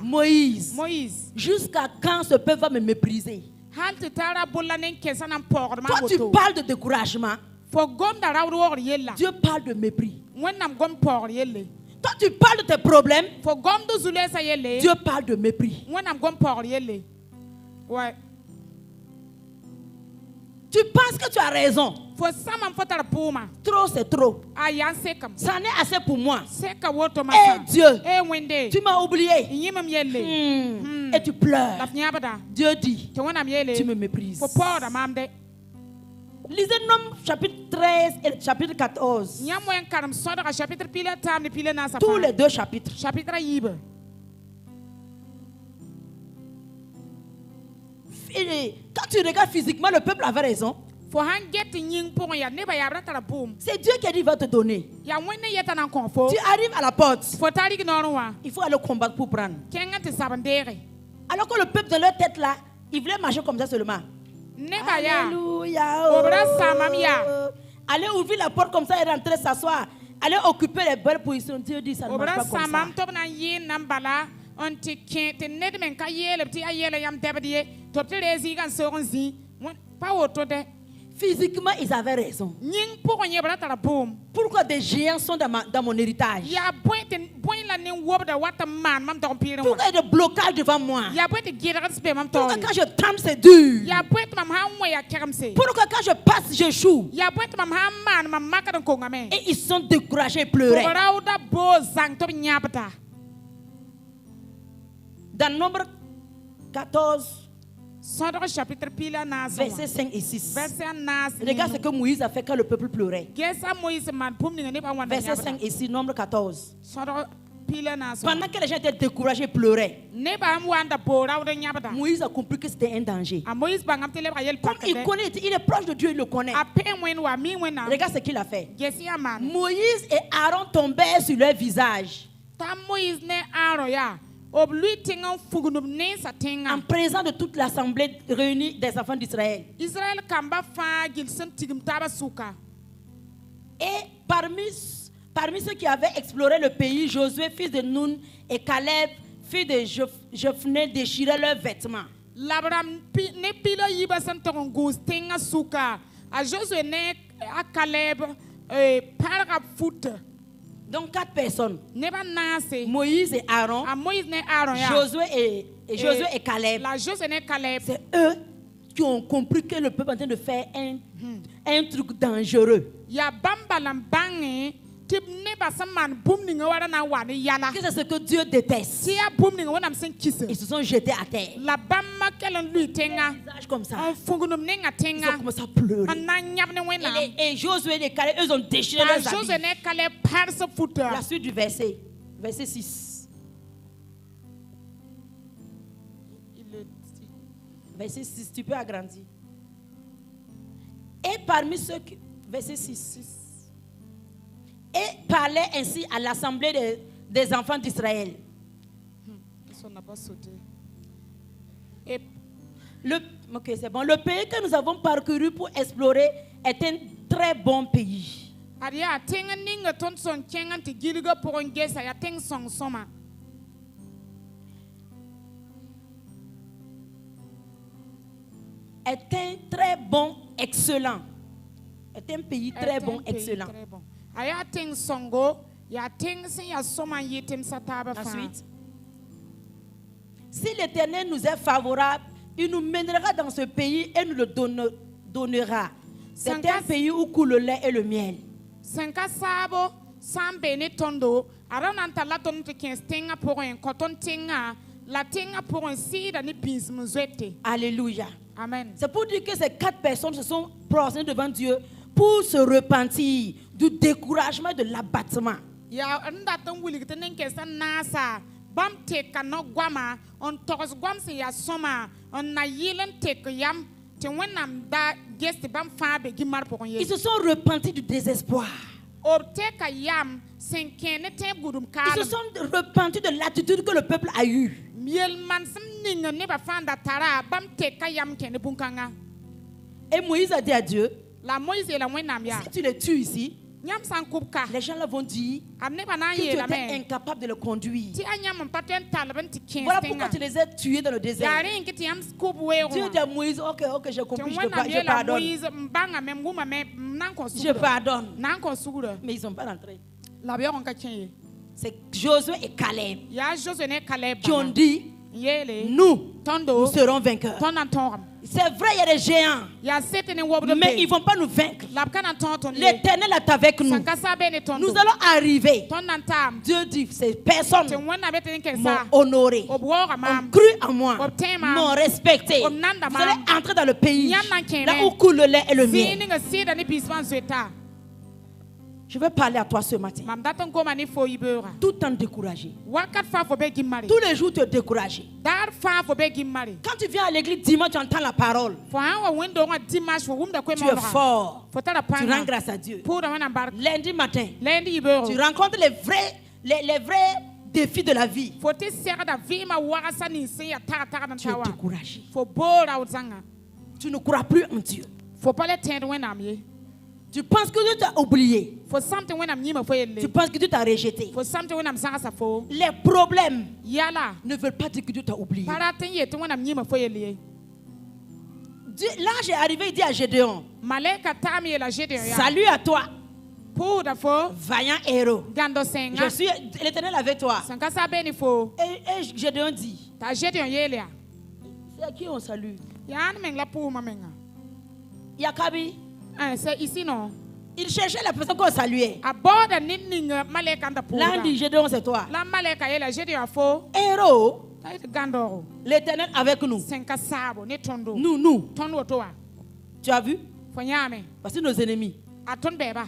Moïse, jusqu'à quand ce peuple va me mépriser? Toi, tu parles de découragement. Dieu parle de mépris. Toi, tu parles de tes problèmes. Dieu parle de mépris. Tu penses que tu as raison. Trop, c'est trop. Ça n'est assez pour moi. Et Dieu, tu m'as oublié. Et tu pleures. Dieu dit, tu me méprises. Lisez Nombre chapitre 13 et chapitre 14. Tous les deux chapitres. Quand tu regardes physiquement, le peuple avait raison. C'est Dieu qui a dit va te donner. Tu arrives à la porte. Il faut aller combattre pour prendre. Alors que le peuple dans leur tête là, il voulait marcher comme ça seulement. Alléluia. Allez ouvrir la porte comme ça et rentrer s'asseoir. Allez occuper les belles positions. Dieu dit ça ne marche pas comme ça. Physiquement, ils avaient raison. Pourquoi des géants sont dans mon héritage? Pourquoi il y a des blocages devant moi? Pourquoi quand je tente, c'est dur? Pourquoi quand je passe, j'échoue? Et ils sont découragés et pleuraient. Dans Nombre 14, versets 5 et 6. Regarde ce que Moïse a fait quand le peuple pleurait. Versets 5 et 6, Nombre 14. Pendant que les gens étaient découragés et pleuraient, Moïse a compris que c'était un danger. Comme il connaît, il est proche de Dieu, il le connaît. Regarde ce qu'il a fait. Moïse et Aaron tombèrent sur leur visage en présence de toute l'assemblée réunie des enfants d'Israël. Et parmi ceux qui avaient exploré le pays, Josué, fils de Nun, et Caleb, fils de Jephné, déchiraient leurs vêtements. Donc 4 personnes. Moïse et Aaron. Josué et Caleb. C'est eux qui ont compris que le peuple est en train de faire un truc dangereux. Que c'est ce que Dieu déteste. Ils se sont jetés à terre. Comme ça. Ils ont commencé à pleurer. Et Josué et Caleb, eux ont déchiré leurs habits. La suite du verset 6. Verset 6, tu peux agrandir. Et parmi ceux qui... Verset 6. Et parlait ainsi à l'assemblée des enfants d'Israël. Ok, c'est bon. Le pays que nous avons parcouru pour explorer est un très bon pays. Est un très bon, excellent. Est un pays très bon, excellent. Ensuite, si l'Éternel nous est favorable, il nous mènera dans ce pays et nous le donnera. C'est un pays où coule le lait et le miel. Alléluia. Amen. C'est pour dire que ces 4 personnes se sont prosternées devant Dieu pour se repentir du découragement, de l'abattement. Ils se sont repentis du désespoir. Ils se sont repentis de l'attitude que le peuple a eue. Et Moïse a dit à Dieu, si tu les tues ici, les gens là vont dire que tu étais incapable de le conduire. Voilà pourquoi tu les as tués dans le désert. Dieu dit à Moïse, ok, j'ai compris, je pardonne. Je pardonne. Mais ils ne sont pas rentrés. C'est Josué et Caleb qui ont dit, nous serons vainqueurs. C'est vrai, il y a des géants, mais ils ne vont pas nous vaincre. L'Éternel est avec nous. Nous allons arriver. Dieu dit, ces personnes m'ont honoré, ont cru en moi, m'ont respecté. Vous allez entrer dans le pays, là où coule le lait et le miel. Je vais parler à toi ce matin. Tout le temps découragé. Tous les jours tu es découragé. Quand tu viens à l'église dimanche, tu entends la parole. Tu es fort. Tu rends grâce à Dieu. Lundi matin, tu rencontres les vrais défis de la vie. Tu es découragé. Tu ne crois plus en Dieu. Tu penses que Dieu t'a oublié. Tu penses que Dieu t'a rejeté. Les problèmes ne veulent pas dire que Dieu t'a oublié. L'ange est arrivé, il dit à Gédéon, salut à toi, vaillant héros. Je suis l'Éternel avec toi. Et Gédéon dit, c'est à qui on salue? Yakabi. C'est ici, non? Il cherchait la personne qu'on saluait. L'un dit, Gédéon, c'est toi. Héros, l'Éternel avec nous. Nous. Tu as vu? Parce que nos ennemis,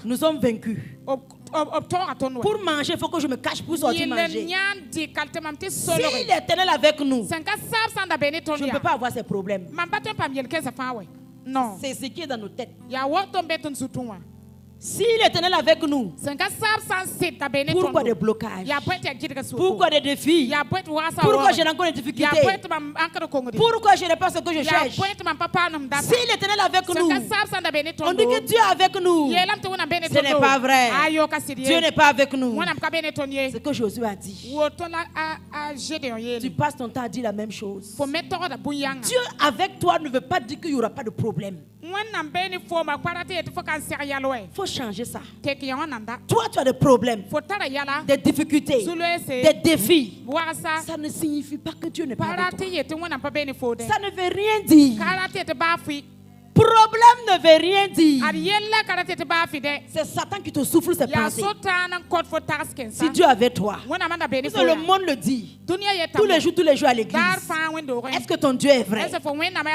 nous sommes vaincus. Pour manger, il faut que je me cache pour sortir manger. Si l'Éternel est avec nous, je ne peux pas avoir ces problèmes. Non. C'est ce qui est dans nos têtes. Si l'Éternel est avec nous, pourquoi des blocages? Pourquoi des défis? Pourquoi je rencontre des difficultés? Pourquoi je n'ai pas ce que je cherche? Si l'Éternel est avec nous, on dit que Dieu est avec nous. Ce n'est pas vrai. Dieu n'est pas avec nous. C'est ce que Josué a dit. Tu passes ton temps à dire la même chose. Dieu avec toi ne veut pas dire qu'il n'y aura pas de problème. Il faut changer ça. Toi, tu as des problèmes, des difficultés, des défis. Ça ne signifie pas que Dieu n'est pas avec toi. Ça ne veut rien dire. Problème ne veut rien dire. C'est Satan qui te souffle ses pensées. Si Dieu est avec toi, le monde le dit. Tous les jours à l'église. Est-ce que ton Dieu est vrai?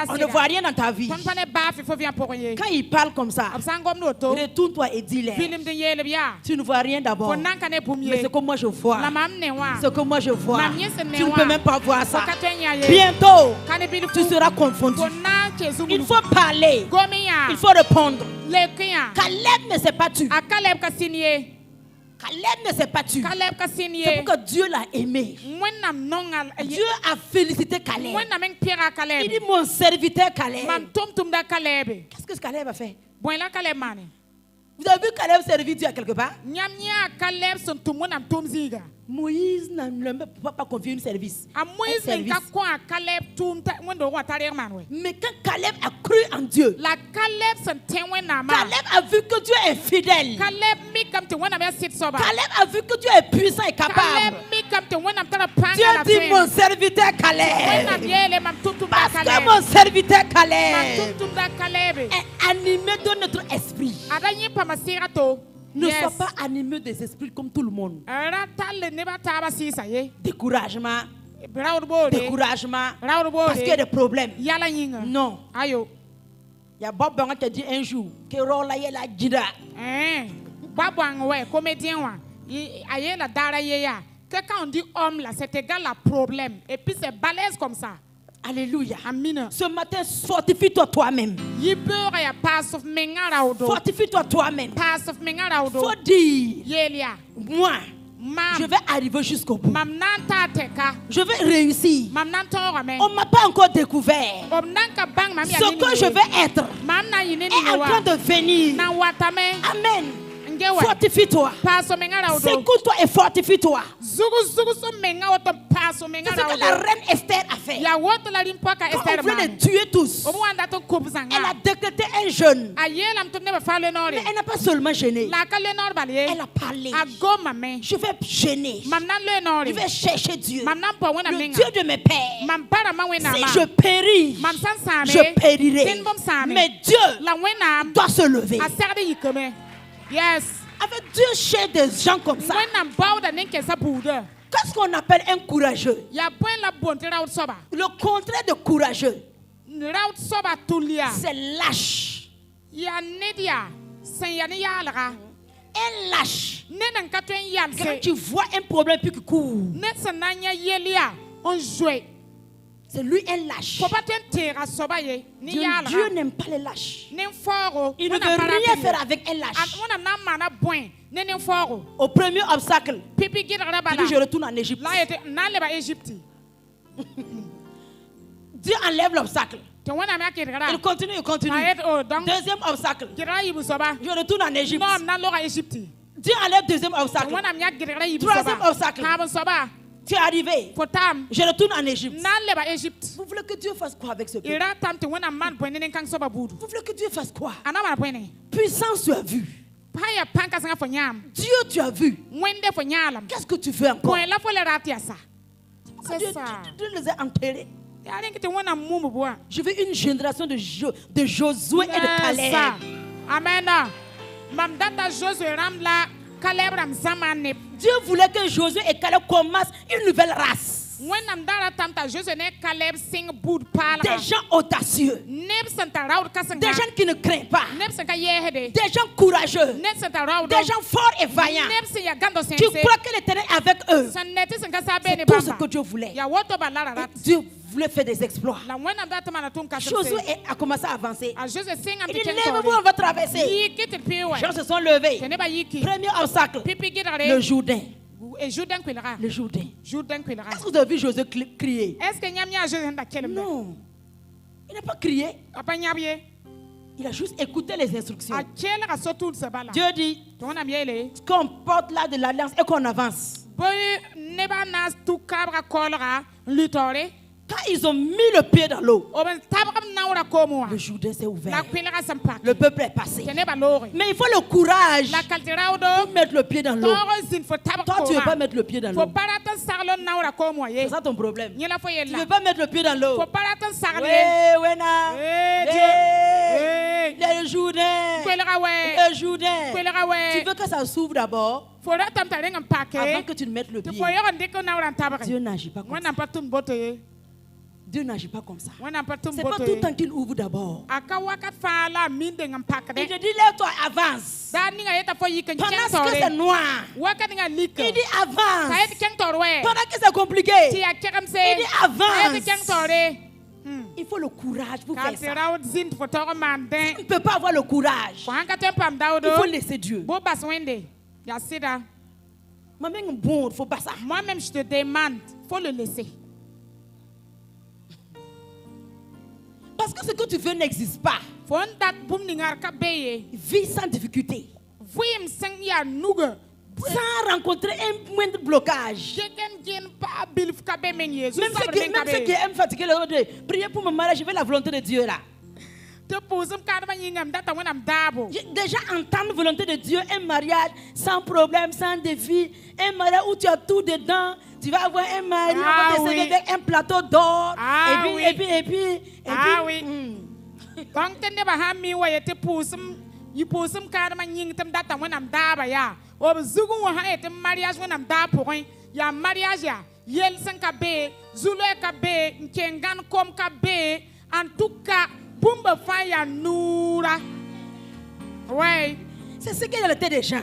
On ne voit rien dans ta vie. Quand il parle comme ça, retourne-toi et dis-leur. Tu ne vois rien d'abord. Mais ce que moi je vois, ce que moi je vois, tu ne peux même pas voir ça. Bientôt, tu seras confondu. Il faut parler. Il faut répondre. Caleb ne s'est pas tué. Caleb ne s'est pas tué. C'est pour que Dieu l'a aimé. Dieu a félicité Caleb. Il dit mon serviteur Caleb. Qu'est-ce que Caleb a fait? Vous avez vu Caleb servir Dieu à quelque part? Moïse ne lui a pas confié un service. Mais quand Caleb a cru en Dieu, Caleb a vu que Dieu est fidèle. Caleb a vu que Dieu est puissant et capable. Dieu dit mon serviteur Caleb. Parce que mon serviteur Caleb est animé de notre esprit. Ne sois pas animé des esprits comme tout le monde. Découragement. Découragement. Parce qu'il y a des problèmes. Non. Il y a Bob Banga qui a dit un jour que Rola y est la Jida. Quand on dit homme là, c'est égal à problème. Et puis c'est balèze comme ça. Alléluia. Ce matin, fortifie-toi toi-même. Fortifie-toi toi-même. Faut dire, moi, je vais arriver jusqu'au bout. Je vais réussir. On ne m'a pas encore découvert. Ce que je vais être est en train de venir. Amen. Fortifie-toi. Secoue-toi et fortifie-toi. C'est ce que la reine Esther a fait. Quand on voulait les tuer tous, elle a décrété un jeûne. Mais elle n'a pas seulement jeûné. Elle a parlé. Je vais jeûner. Je vais chercher Dieu. Le Dieu de mes pères. Si je péris, je périrai. Mais Dieu doit se lever. Yes. Avec Dieu chez des gens comme ça. Qu'est-ce qu'on appelle un courageux? Le contraire de courageux, c'est lâche. Un lâche. Quand tu vois un problème puis qu'il court, c'est lui un lâche. Dieu n'aime pas les lâches. Il ne veut rien faire avec un lâche. Au premier obstacle, il dit je retourne en Égypte. Dieu enlève l'obstacle. Il continue. Deuxième obstacle. Je retourne en Égypte. Dieu enlève deuxième obstacle. Troisième obstacle. Tu es arrivé. Je retourne en Égypte. Vous voulez que Dieu fasse quoi avec ce peuple? Vous voulez que Dieu fasse quoi? Puissance, tu as vu. Dieu, tu as vu. Qu'est-ce que tu veux encore? Dieu les a enterrés. Je veux une génération de Josué et de Caleb. Amen. Dieu voulait que Josué et Caleb commencent une nouvelle race. Des gens audacieux. Des gens qui ne craignent pas. Des gens courageux. Des gens forts et vaillants. Tu crois que l'Éternel est avec eux. C'est tout ce que Dieu voulait. Dieu voulait faire des exploits. Josué a commencé à avancer. Il dit lève-vous, on va traverser. Les gens se sont levés. Premier obstacle, le Jourdain. Le Jourdain. Est-ce que vous avez vu Josué crier? Non. Il n'a pas crié. Il a juste écouté les instructions. Dieu dit qu'on porte là de l'alliance et qu'on avance. Quand ils ont mis le pied dans l'eau, le Jourdain s'est ouvert. Le peuple est passé. Mais il faut le courage pour mettre le pied dans l'eau. Toi, tu ne veux pas mettre le pied dans l'eau. C'est ça ton problème. Tu ne veux pas mettre le pied dans l'eau. Le Jourdain. Le Jourdain. Tu veux que ça s'ouvre d'abord avant que tu ne mettes le pied. Dieu n'agit pas comme ça. Dieu n'agit pas comme ça. C'est pas tout le temps qu'il ouvre d'abord. Il te dit lève-toi, avance. Pendant que c'est noir, il dit avance. Pendant que c'est compliqué, il dit avance. Il il faut le courage pour faire ça. Tu Tu ne peux pas avoir le courage. Il faut laisser Dieu. Moi-même, bon, il faut pas ça. Moi-même, je te demande, il faut le laisser. Parce que ce que tu veux n'existe pas. Vis sans difficulté. Sans rencontrer un moindre blocage. Même ceux qui aiment fatiguer les autres, priez pour mon mariage, je veux la volonté de Dieu là. Déjà entendre la volonté de Dieu, un mariage sans problème, sans défi, un mariage où tu as tout dedans, tu vas avoir un mari, on va te servir avec un plateau d'or, et puis. En tout cas, ouais. C'est ce qu'il y a dans la tête des gens.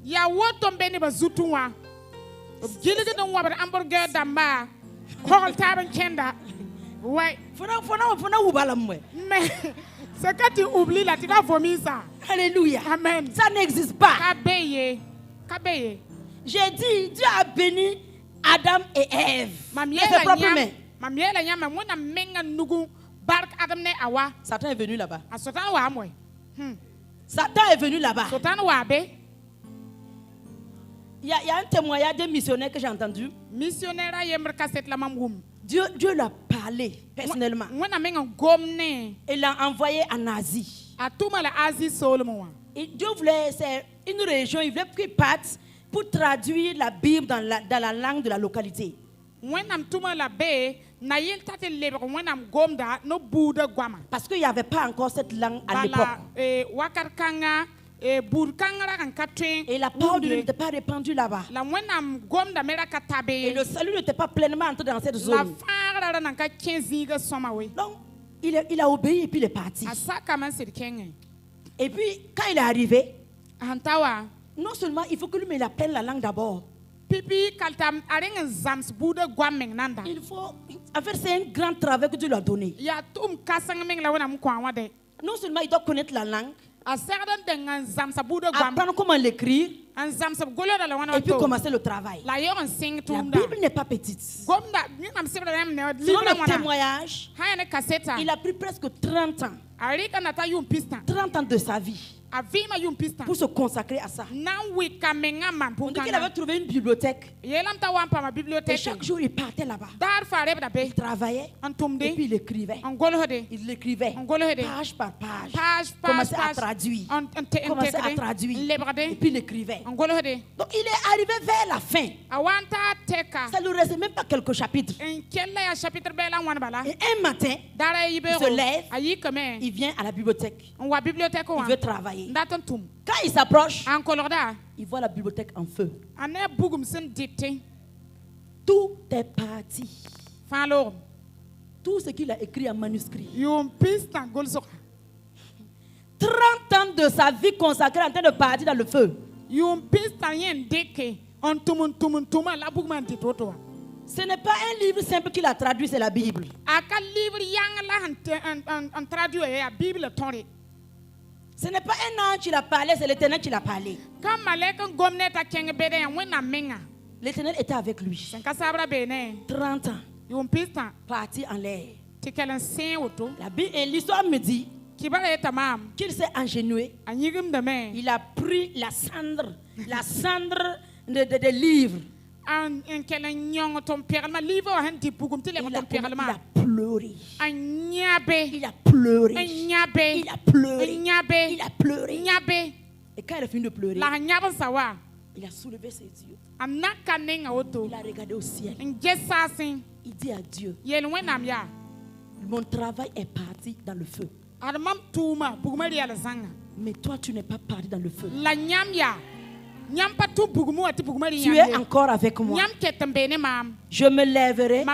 Il y a autant de bazutua. Hamburger d'amba. Ouais. Mais c'est quand tu oublies là, tu vas vomir ça. Alléluia. Amen. Ça n'existe pas. Kabeye. J'ai dit, Dieu a béni Adam et Ève. C'est propre main. Satan est venu là-bas. Satan est venu là-bas. Il y a un témoignage d'un missionnaire que j'ai entendu. Dieu l'a parlé personnellement. Il l'a envoyé en Asie. Et Dieu voulait, c'est une région, il voulait qu'il parte pour traduire la Bible dans la langue de la localité. Parce qu'il n'y avait pas encore cette langue à l'époque. Et la parole de Dieu n'était pas répandue là-bas. Et le salut n'était pas pleinement entré dans cette zone. Donc, il a obéi et puis il est parti. Et puis, quand il est arrivé, non seulement il faut que lui apprenne la langue d'abord. Il faut, en fait, c'est un grand travail que Dieu lui a donné. Non seulement il doit connaître la langue, apprendre comment l'écrire, et puis commencer le travail. La Bible n'est pas petite. Selon le témoignage, il a pris presque 30 ans. 30 ans de sa vie pour se consacrer à ça. On dit qu'il avait trouvé une bibliothèque. Et chaque jour, il partait là-bas. Il travaillait et puis il écrivait. Il l'écrivait page par page. Commençait à traduire. Et puis il écrivait. Donc il est arrivé vers la fin. Ça ne lui restait même pas quelques chapitres. Et un matin, il se lève, il vient à la bibliothèque. Il veut travailler. Quand il s'approche, il voit la bibliothèque en feu. Tout est parti. Tout ce qu'il a écrit en manuscrit. 30 ans de sa vie consacrée en train de partir dans le feu. Ce n'est pas un livre simple qu'il a traduit, c'est la Bible. Ce n'est pas un ange qui l'a parlé, c'est l'Éternel qui l'a parlé. L'Éternel était avec lui. 30 ans. Parti en l'air. Et l'histoire me dit qu'il s'est agenouillé. Il a pris la cendre des livres. Il a pleuré. Il a pleuré. Il a pleuré. Il a pleuré. Et quand il a fini de pleurer, il a soulevé ses yeux. Il a regardé au ciel. Il dit à Dieu, mon travail est parti dans le feu. Mais toi, tu n'es pas parti dans le feu. Tu es encore avec moi. Je me lèverai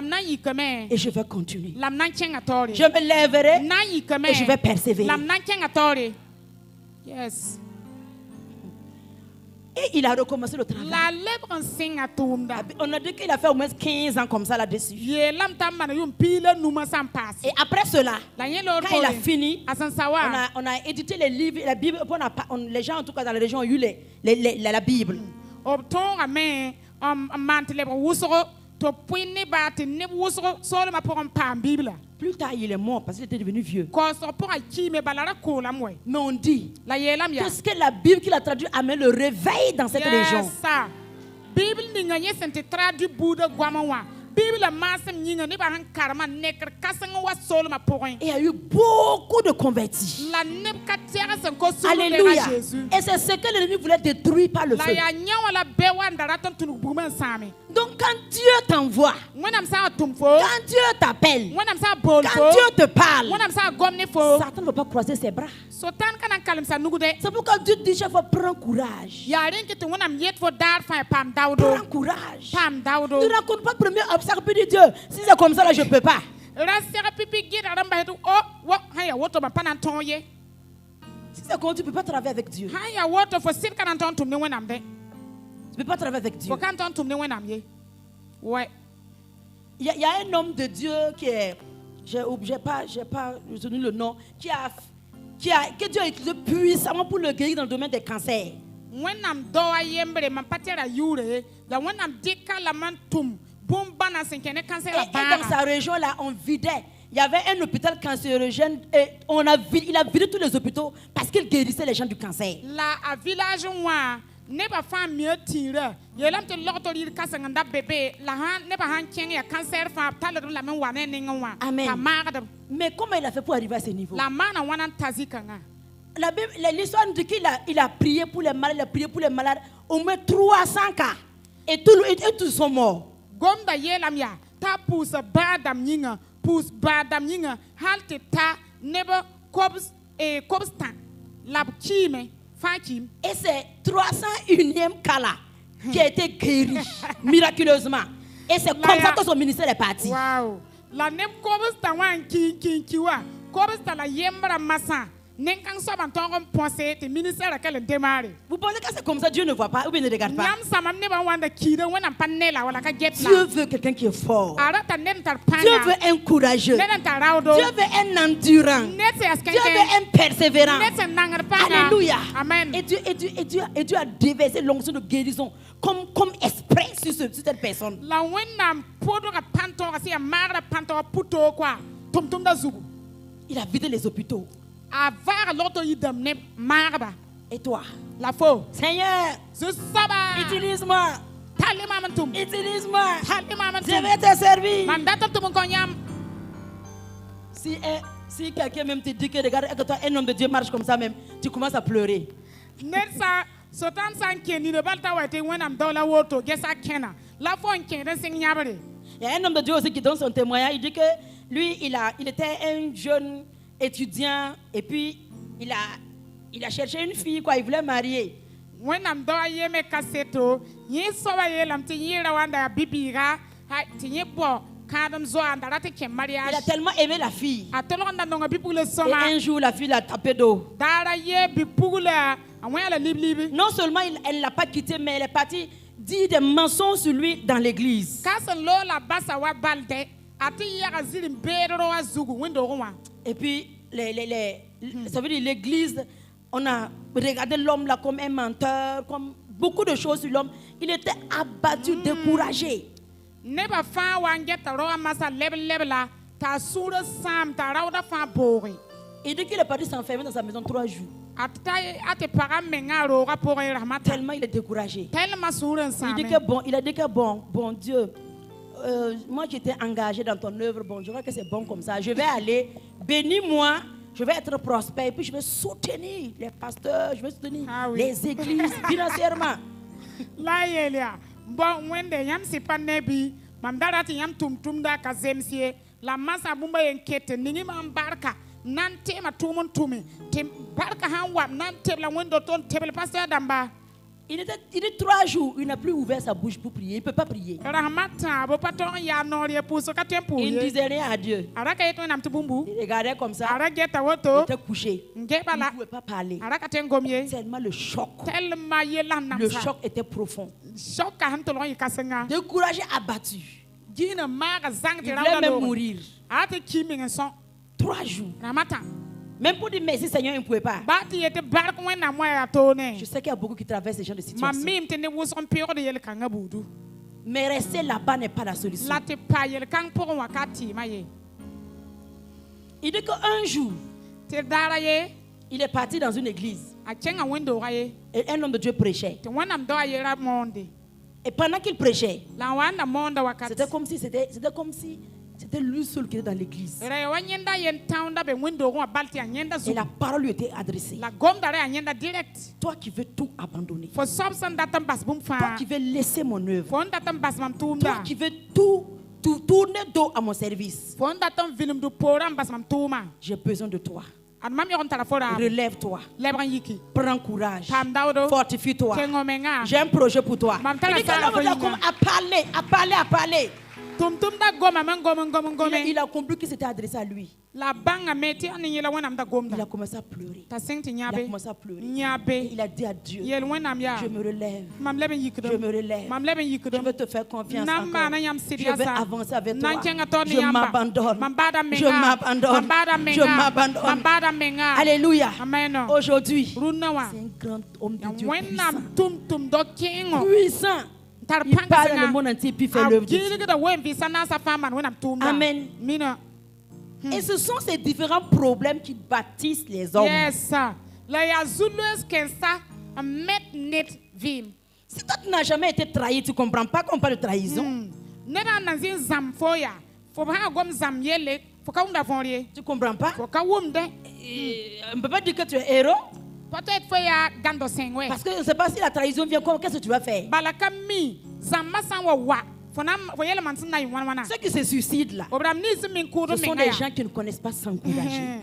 et je vais continuer. Je me lèverai et je vais persévérer. Yes. Et il a recommencé le travail. On a dit qu'il a fait au moins 15 ans comme ça là-dessus. Et après cela, quand il a fini, on a édité les livres, la Bible, les gens en tout cas dans la région ont eu la Bible. Plus tard, il est mort parce qu'il était devenu vieux. Mais on dit que ce que la Bible qu'il a traduit amène le réveil dans cette région. Et il y a eu beaucoup de convertis. Alléluia. Et c'est ce que l'ennemi voulait détruire par le feu. Donc quand Dieu t'envoie, quand Dieu t'appelle, quand Dieu te parle, Satan ne va pas croiser ses bras. C'est pourquoi Dieu dit chaque fois prends courage. Prends courage. Ne raconte pas le premier obstacle puis dis Dieu, si c'est comme ça là je ne peux pas. Si c'est comme tu ne peux pas travailler avec Dieu. Tu ne peux pas travailler avec Dieu. Il y a un homme de Dieu qui est, j'ai pas retenu le nom, que Dieu a utilisé puissamment pour le guérir dans le domaine des cancers. Et dans sa région là, on vidait. Il y avait un hôpital cancérogène et il a vidé tous les hôpitaux parce qu'il guérissait les gens du cancer. Amen. Mais comment il a fait pour arriver à ce niveau? L'histoire dit qu'il a prié pour les malades, il a prié pour les malades, au moins 300 cas. Et tous sont morts. Et c'est 301e cas là qui a été guéri miraculeusement. Et c'est comme ça que son ministère est parti. Wow. Vous pensez que c'est comme ça, Dieu ne voit pas ou bien ne regarde pas? Dieu veut quelqu'un qui est fort. Dieu veut un courageux. Dieu veut un endurant. Dieu veut un persévérant. Alléluia. Amen. Et Dieu a déversé l'onction de guérison comme esprit sur cette personne. Il a vidé les hôpitaux. Et toi, Seigneur, utilise-moi. Utilise-moi. Je vais te servir. Si quelqu'un même te dit que regarde, que toi, un homme de Dieu marche comme ça même, tu commences à pleurer. Il y a un homme de Dieu aussi qui donne son témoignage. Il dit que lui, il était un jeune étudiant et puis il a cherché une fille, quoi, il voulait marier. Il a tellement aimé la fille. Et un jour, la fille l'a tapé d'eau. Non seulement elle ne l'a pas quitté, mais elle est partie dire des mensonges sur lui dans l'église. Et puis, ça veut dire l'église, on a regardé l'homme là comme un menteur, comme beaucoup de choses sur l'homme. Il était abattu, découragé. Il dit qu'il est parti s'enfermer dans sa maison 3 jours. Tellement il est découragé. Il a dit que bon Dieu, moi qui étais engagé dans ton œuvre, bon, je vois que c'est bon comme ça. Je vais aller, bénis-moi, je vais être prospère, et puis je vais soutenir les pasteurs, je vais soutenir les églises financièrement. Il est 3 jours, il n'a plus ouvert sa bouche pour prier. Il ne peut pas prier. Il ne disait rien à Dieu. Il regardait comme ça. Il était couché. Il ne pouvait pas parler. Tellement le choc. Le choc était profond. Découragé, abattu. Il voulait même mourir. 3 jours. Même pour dire merci Seigneur, il ne pouvait pas. Je sais qu'il y a beaucoup qui traversent ce genre de situation. Mais rester là-bas n'est pas la solution. Il dit qu'un jour, il est parti dans une église. Et un homme de Dieu prêchait. Et pendant qu'il prêchait, c'était comme si c'était lui seul qui était dans l'église. Et la parole lui était adressée. Toi qui veux tout abandonner. Toi qui veux laisser mon œuvre. Toi qui veux tout tourner dos à mon service. J'ai besoin de toi. Relève-toi. Prends courage. Fortifie-toi. J'ai un projet pour toi. Il dit que l'homme doit comme à parler. Il a compris que c'était adressé à lui. Il a commencé à pleurer. Il a dit à Dieu, je me relève. Je veux te faire confiance encore. Je vais avancer avec toi. Je m'abandonne. Alléluia. Aujourd'hui, c'est un grand homme de Dieu puissant. Il parle dans le monde entier puis fait l'œuvre de Dieu. Amen. Et ce sont ces différents problèmes qui bâtissent les hommes. Si toi tu n'as jamais été trahi, tu ne comprends pas qu'on parle de trahison. Tu ne comprends pas? On ne peut pas dire que tu es héros. Parce que je ne sais pas si la trahison vient, qu'est-ce que tu vas faire? Ceux qui se suicident là, ce sont des gens qui ne connaissent pas s'encourager.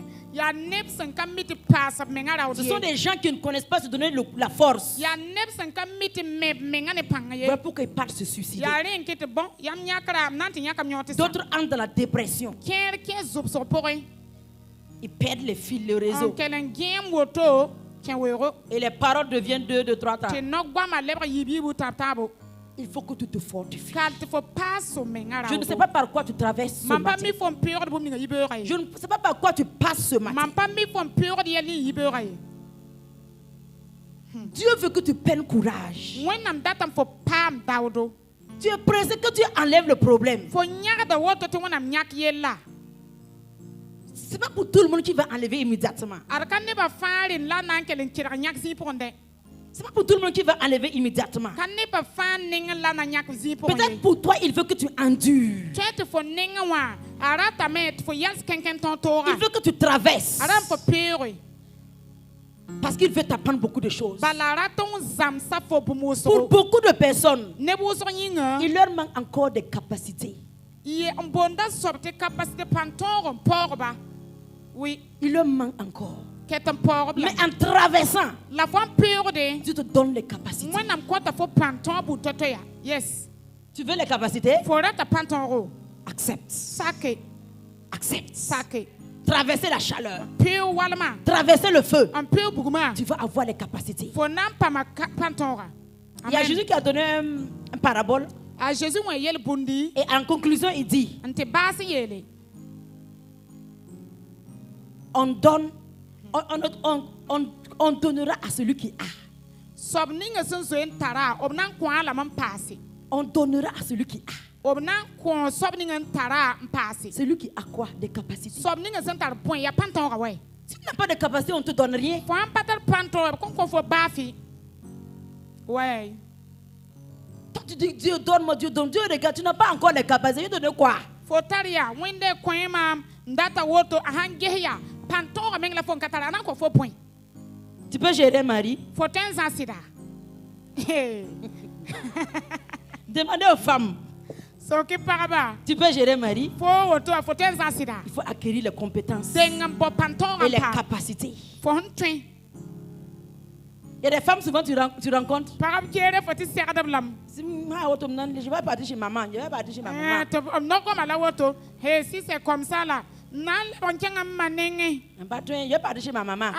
Ce sont des gens qui ne connaissent pas se donner la force. Voilà pourquoi ils partent se suicider. D'autres entrent dans la dépression. Ils perdent les fils, le réseau. Et les paroles deviennent 2, 2, 3 temps. Il faut que tu te fortifies. Je ne sais pas par quoi tu traverses ce matin. Je ne sais pas par quoi tu passes ce matin. Dieu veut que tu prennes courage. Tu es pressé que tu enlèves le problème. Ce n'est pas pour tout le monde qui va enlever immédiatement. Ce n'est pas pour tout le monde qui va enlever immédiatement. Peut-être pour toi, il veut que tu endures. Il veut que tu traverses. Parce qu'il veut t'apprendre beaucoup de choses. Pour beaucoup de personnes, il leur manque encore des capacités. Oui, il leur manque encore. Mais en traversant, Dieu te donne les capacités. Yes. Tu veux les capacités? Accepte. Accepte. Traverser la chaleur. Traverser le feu. Tu vas avoir les capacités. Il y a Jésus qui a donné une parabole. Et en conclusion, il dit, on donnera à celui qui a. On donnera à celui qui a. Celui qui a quoi? Des capacités. Si tu n'as pas de capacité, on ne te donne rien. Ouais. Toi, tu dis Dieu donne-moi, Dieu donne. Dieu regarde, tu n'as pas encore les capacités. Dieu donne quoi? Tu peux gérer Marie? Demandez aux femmes. Tu peux gérer Marie? Il faut acquérir les compétences et les capacités. Il y a des femmes souvent tu rencontres. Si je vais partir chez maman. Je vais partir chez ma maman. Si c'est comme ça là. Je vais partir chez ma maman.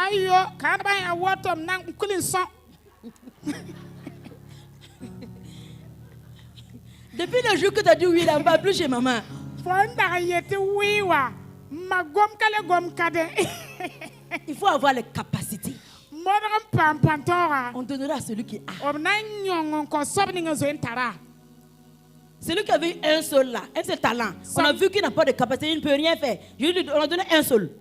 Depuis le jour que tu as dit oui, là, on ne va plus chez maman. Il faut avoir les capacités. On donnera à celui qui a. Celui qui avait un seul là, un seul talent. On a vu qu'il n'a pas de capacité, il ne peut rien faire. On a donné un seul.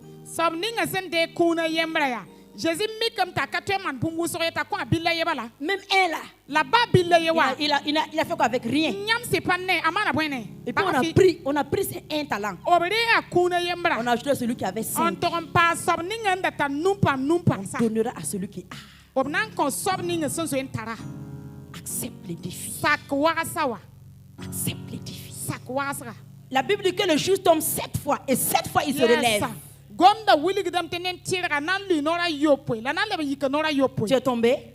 Même un là. Il a fait quoi avec rien. Et puis on a pris ces un talent. On a ajouté à celui qui avait 5. On donnera à celui qui a. Accepte les défis. Accepte les défis. La Bible dit que le juste tombe 7 fois et 7 fois il se relève. Tu es tombé?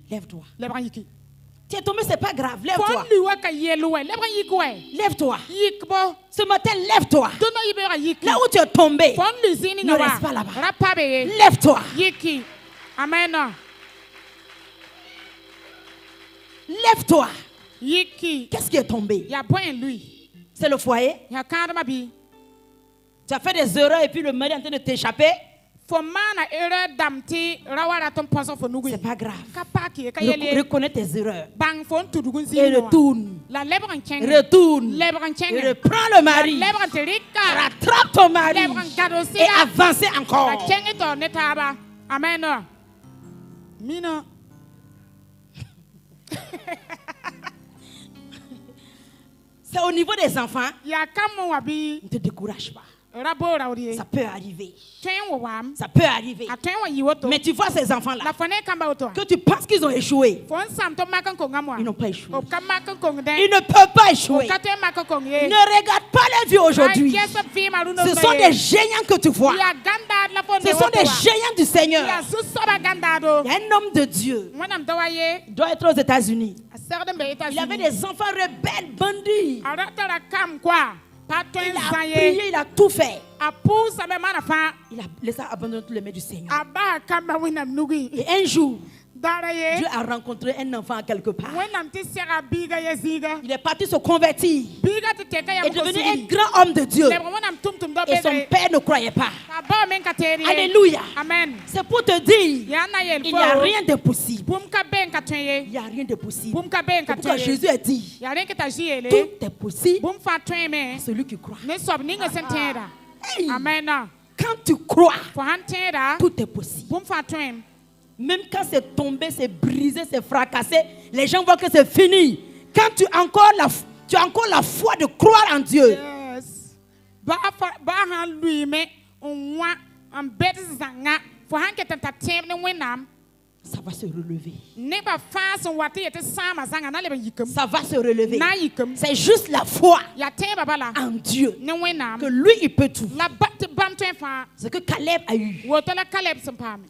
Lève-toi. Tu es tombé, c'est pas grave. Lève-toi. Lève-toi. Ce matin, lève-toi. Là où tu es tombé, ne reste pas là-bas. Lève-toi. Amen. Lève-toi. Qu'est-ce qui est tombé? C'est le foyer. Tu as fait des erreurs et puis le mari est en train de t'échapper. C'est pas grave. Reconnais tes erreurs. Et retourne. Retourne. Et reprends le mari. Rattrape ton mari. Et avance encore. Amen. Mina. C'est au niveau des enfants. Ne te décourage pas. Ça peut arriver. Ça peut arriver. Mais tu vois ces enfants-là, que tu penses qu'ils ont échoué. Ils n'ont pas échoué. Ils ne peuvent pas échouer. Ne regarde pas la vie aujourd'hui. Ce sont des géants que tu vois. Ce sont des géants du Seigneur. Il y a un homme de Dieu. Il doit être aux États-Unis. Il avait des enfants rebelles, bandits. Il a prié, il a tout fait. Il a laissé abandonner tous les mains du Seigneur. Et un jour, Dieu a rencontré un enfant quelque part. Il est parti se convertir. Il est devenu un grand homme de Dieu. Et son père ne croyait pas. Alléluia. C'est pour te dire, il n'y a rien de possible. Il n'y a rien de possible. C'est pourquoi Jésus a dit, tout est possible. Celui qui croit. Hey. Quand tu crois, tout est possible. Même quand c'est tombé, c'est brisé, c'est fracassé, les gens voient que c'est fini. Quand tu as encore la foi de croire en Dieu. Yes. Ça va se relever. Ça va se relever. C'est juste la foi en Dieu que lui il peut tout. Ce que Caleb a eu.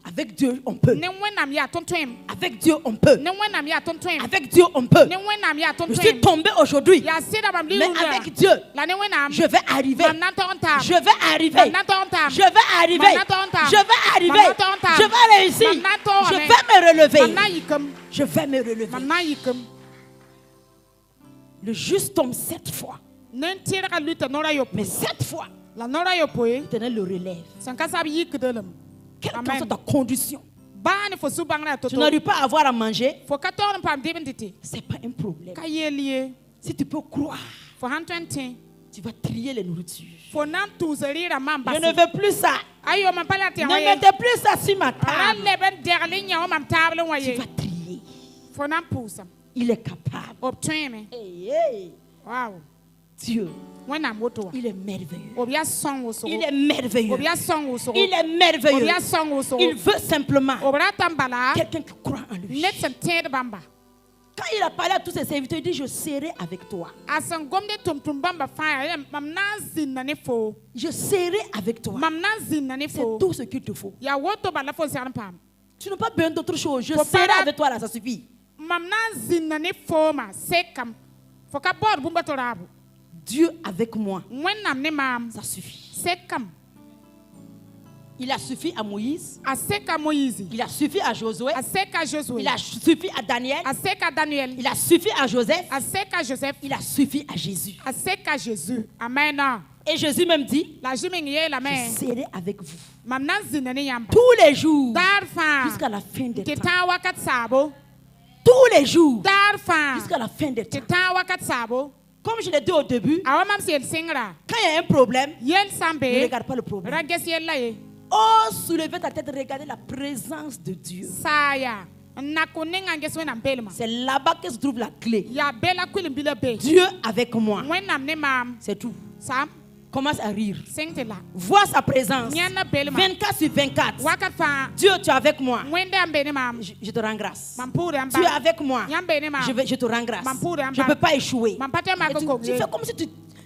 Avec Dieu on peut. Avec Dieu on peut. Avec Dieu on peut. Je suis tombé aujourd'hui. Mais avec Dieu, je vais arriver. Je vais arriver. Je vais arriver. Je vais arriver. Je vais réussir. Je vais me relever. Je vais me relever. Le juste tombe 7 fois. Mais 7 fois, l'Éternel le relève. Quelle que soit ta condition, tu n'arrives pas à avoir à manger, c'est pas un problème. Si tu peux croire, tu vas trier les nourritures. Je ne veux plus ça. Ne mettez plus ça sur ma table. Tu vas trier. Il est capable. Hey, hey. Wow. Dieu, il est merveilleux. Il est merveilleux. Il est merveilleux. Il veut simplement quelqu'un qui croit en lui. Quand il a parlé à tous ses serviteurs, il dit, je serai avec toi. Je serai avec toi. C'est tout ce qu'il te faut. Tu n'as pas besoin d'autre chose. Je serai avec toi là, ça suffit. Dieu avec moi. Ça suffit. Il a suffi à Moïse. Il a suffi à Josué. Il a suffi à Daniel. Il a suffi à Joseph. Il a suffi à Jésus. Amen. Et Jésus même dit, je serai avec vous tous les jours jusqu'à la fin des temps. Tous les jours jusqu'à la fin des temps. Comme je l'ai dit au début, quand il y a un problème, ne regarde pas le problème. Oh, soulevez ta tête, regardez la présence de Dieu. C'est là-bas que se trouve la clé. Dieu avec moi. C'est tout. Commence à rire. Vois sa présence. 24 sur 24. Dieu, tu es avec moi. Je te rends grâce. Tu es avec moi. Je te rends grâce. Je ne peux pas échouer.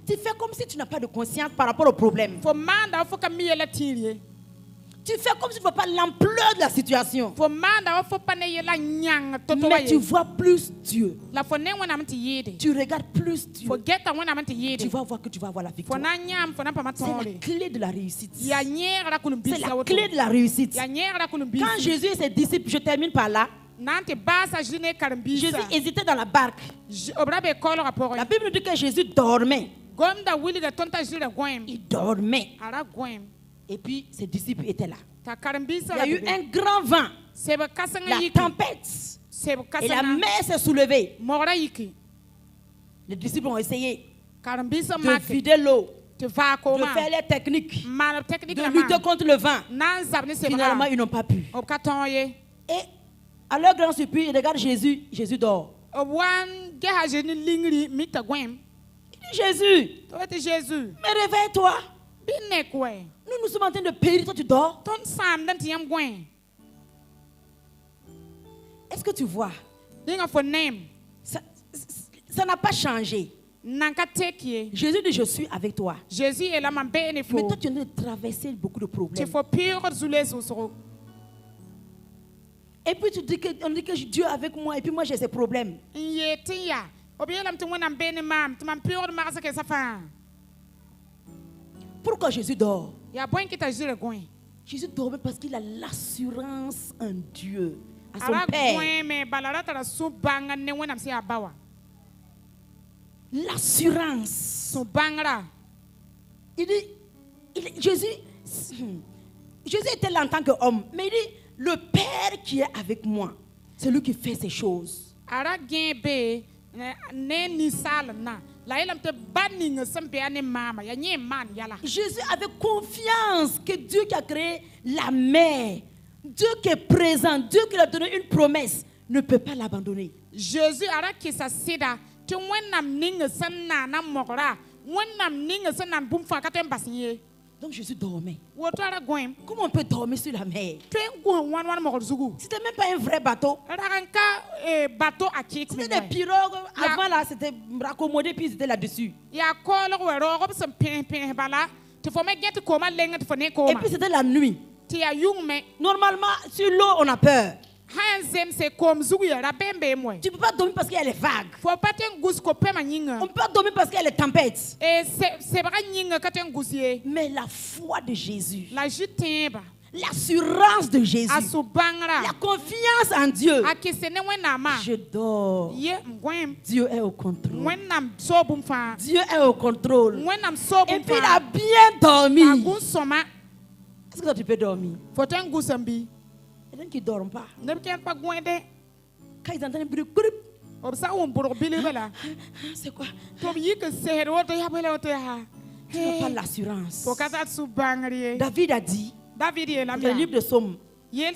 Tu fais comme si tu n'as pas de conscience par rapport au problème. Tu fais comme si tu ne vois pas l'ampleur de la situation. Mais tu vois plus Dieu. Tu regardes plus Dieu. Tu vas voir que tu vas avoir la victoire. C'est la clé de la réussite. C'est la clé de la réussite. Quand Jésus et ses disciples, je termine par là. Jésus hésitait dans la barque. La Bible dit que Jésus dormait. Il dormait. Et puis ses disciples étaient là. Il y a eu un grand vent, la tempête, et la mer s'est soulevée. Les disciples ont essayé de vider l'eau, de faire les techniques, de lutter contre le vent. Finalement, ils n'ont pas pu. Et à leur grand surprise, ils regardent Jésus. Jésus dort. Il dit, Jésus, mais réveille-toi. Nous sommes en train de périr, toi tu dors. Est-ce que tu vois? Ça n'a pas changé. Jésus dit, je suis avec toi. Mais toi tu es en train de traverser beaucoup de problèmes. Et puis on dit que Dieu est avec moi et puis moi j'ai ces problèmes. Pourquoi Jésus dort? Jésus dormait parce qu'il a l'assurance en Dieu, à son Père. L'assurance. Il dit, Jésus était là en tant qu'homme, mais il dit, le Père qui est avec moi, c'est lui qui fait ces choses. Jésus avait confiance que Dieu qui a créé la mer, Dieu qui est présent, Dieu qui lui a donné une promesse, ne peut pas l'abandonner. Jésus donc Jésus dormait. Comment on peut dormir sur la mer? C'était même pas un vrai bateau. C'était des pirogues. Avant là, c'était raccommodé puis c'était là-dessus. Et puis c'était la nuit. Normalement, sur l'eau, on a peur. Tu ne peux pas dormir parce qu'il y a les vagues. On ne peut pas dormir parce qu'il y a les tempêtes. Mais la foi de Jésus, l'assurance de Jésus, la confiance en Dieu, je dors. Dieu est au contrôle. Dieu est au contrôle. Et puis il a bien dormi. Est-ce que toi tu peux dormir? Il y a des gens qui ne dorment pas. Quand ils entendent un bruit, c'est quoi? Tu n'as pas l'assurance. David a dit, dans le livre de Psaume, il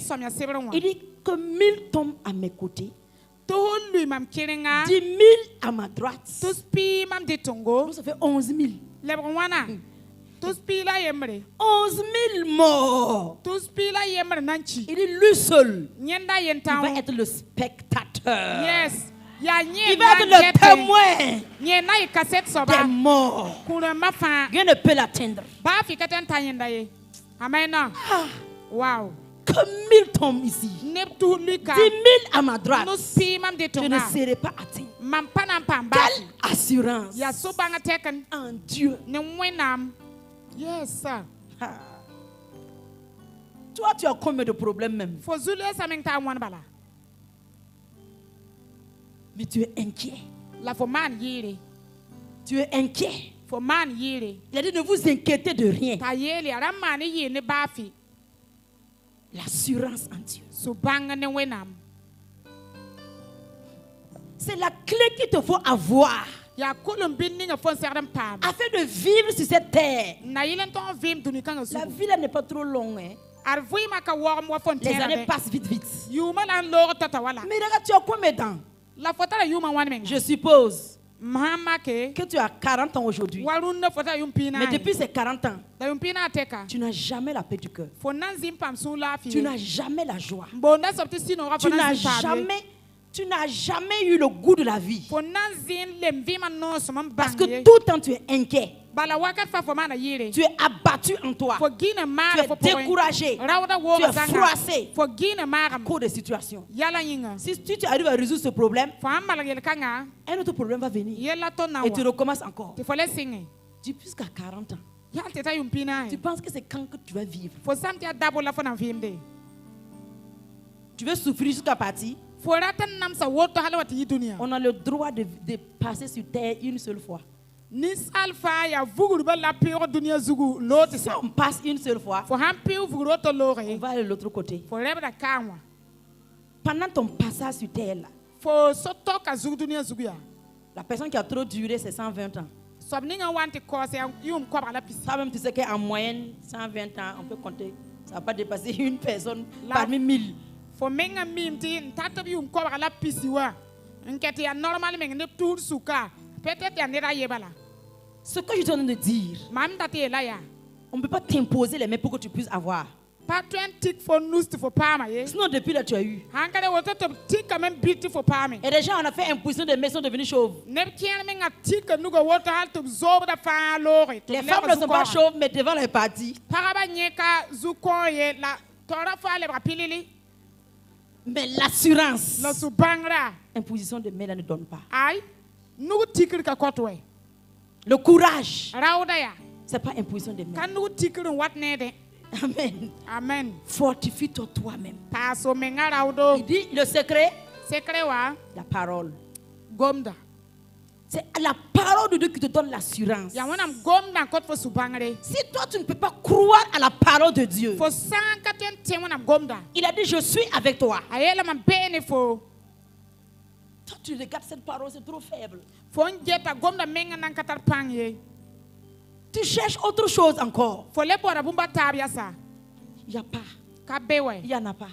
dit que 1000 tombent à mes côtés, 10 000 à ma droite. Donc ça fait 11 000. 11 000 morts. Il dit lui seul. Il va être le spectateur. Yes. Il va être le témoin des morts. Rien ne peut l'atteindre. Amen. Wow. que 1000 tombent ici, 10 000 à ma droite, je ne serai pas atteint. Quelle assurance en Dieu. Yes, sir. Toi, tu as combien de problèmes même? Mais tu es inquiet. Tu es inquiet. Il a dit ne vous inquiétez de rien. L'assurance en Dieu. C'est la clé qu'il te faut avoir afin de vivre sur cette terre. La vie là n'est pas trop longue. Hein? Les années passent vite, vite. Mais regarde, tu as combien de temps? Je suppose que tu as 40 ans aujourd'hui. Mais depuis ces 40 ans, tu n'as jamais la paix du cœur. Tu n'as jamais la joie. Tu n'as jamais eu le goût de la vie. Parce que tout le temps tu es inquiet. Tu es abattu en toi. Tu es découragé. Tu es froissé à cause des situations. Si tu arrives à résoudre ce problème, un autre problème va venir. Et tu recommences encore. Depuis qu'à 40 ans, tu penses que c'est quand que tu vas vivre? Tu veux souffrir jusqu'à partir? On a le droit de passer sur terre une seule fois. Si on passe une seule fois, on va aller de l'autre côté. Pendant ton passage sur terre, là, la personne qui a trop duré, c'est 120 ans. Toi-même, tu sais qu'en moyenne, 120 ans, on peut compter. Ça ne va pas dépasser une personne parmi 1000. Ce que je te donne de dire, on ne peut pas t'imposer les mains pour que tu puisses avoir. Sinon, depuis là, tu as eu. Et déjà, on a fait imposition des mains sont devenues chauves. Les femmes ne sont pas chauves, mais devant les parties. Mais l'assurance, imposition de main, ne donne pas. Le courage, c'est pas imposition de main. Amen. Amen. Fortifie-toi toi-même. Il dit le secret, la parole. C'est la parole de Dieu qui te donne l'assurance. Si toi tu ne peux pas croire à la parole de Dieu, il a dit je suis avec toi. Toi tu regardes cette parole, c'est trop faible. Tu cherches autre chose encore. Il n'y a pas. Il n'y en a pas.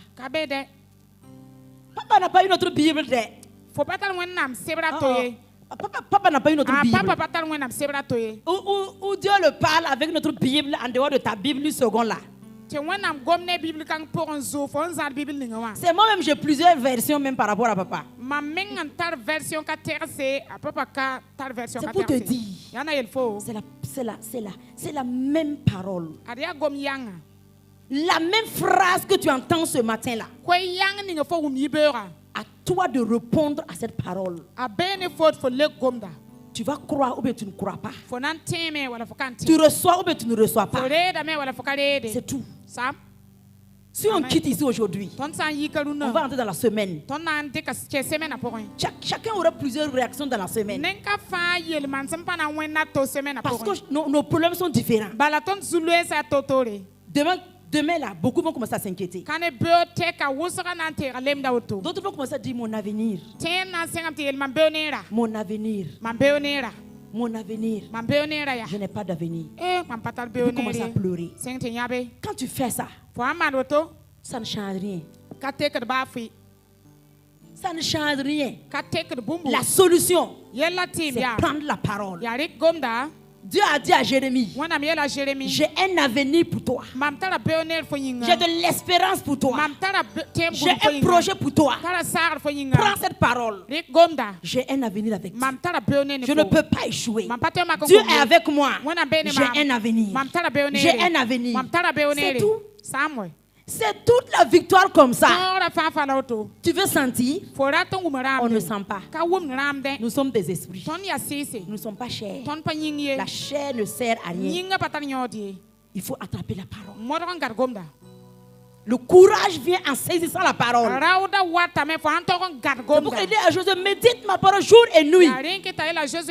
Papa n'a pas une autre Bible. Papa n'a pas une autre Bible. Ou Dieu le parle avec notre Bible en dehors de ta Bible seconde là. C'est moi-même, j'ai plusieurs versions même par rapport à papa. C'est pour te dire, c'est la même parole. La même phrase que tu entends ce matin là. À toi de répondre à cette parole. Tu vas croire ou bien tu ne crois pas. Tu reçois ou bien tu ne reçois pas. C'est tout. Si on quitte ici aujourd'hui, on va entrer dans la semaine. Chacun aura plusieurs réactions dans la semaine. Parce que nos problèmes sont différents. Demain là, beaucoup vont commencer à s'inquiéter. D'autres vont commencer à dire mon avenir. Mon avenir. Mon avenir. Je n'ai pas d'avenir. Vous commencez à pleurer. Quand tu fais ça, ça ne change rien. Ça ne change rien. La solution, c'est prendre la parole. Dieu a dit à Jérémie, j'ai un avenir pour toi. J'ai de l'espérance pour toi. J'ai un projet pour toi. Prends cette parole. J'ai un avenir avec toi. Je ne peux pas échouer. Dieu est avec moi. J'ai un avenir. J'ai un avenir. C'est tout. C'est toute la victoire comme ça. Tu veux sentir? On ne sent pas. Nous sommes des esprits. Nous ne sommes pas chairs. La chair ne sert à rien. Il faut attraper la parole. Le courage vient en saisissant la parole. C'est pourquoi il dit à Josué, médite ma parole jour et nuit. Qu'elle soit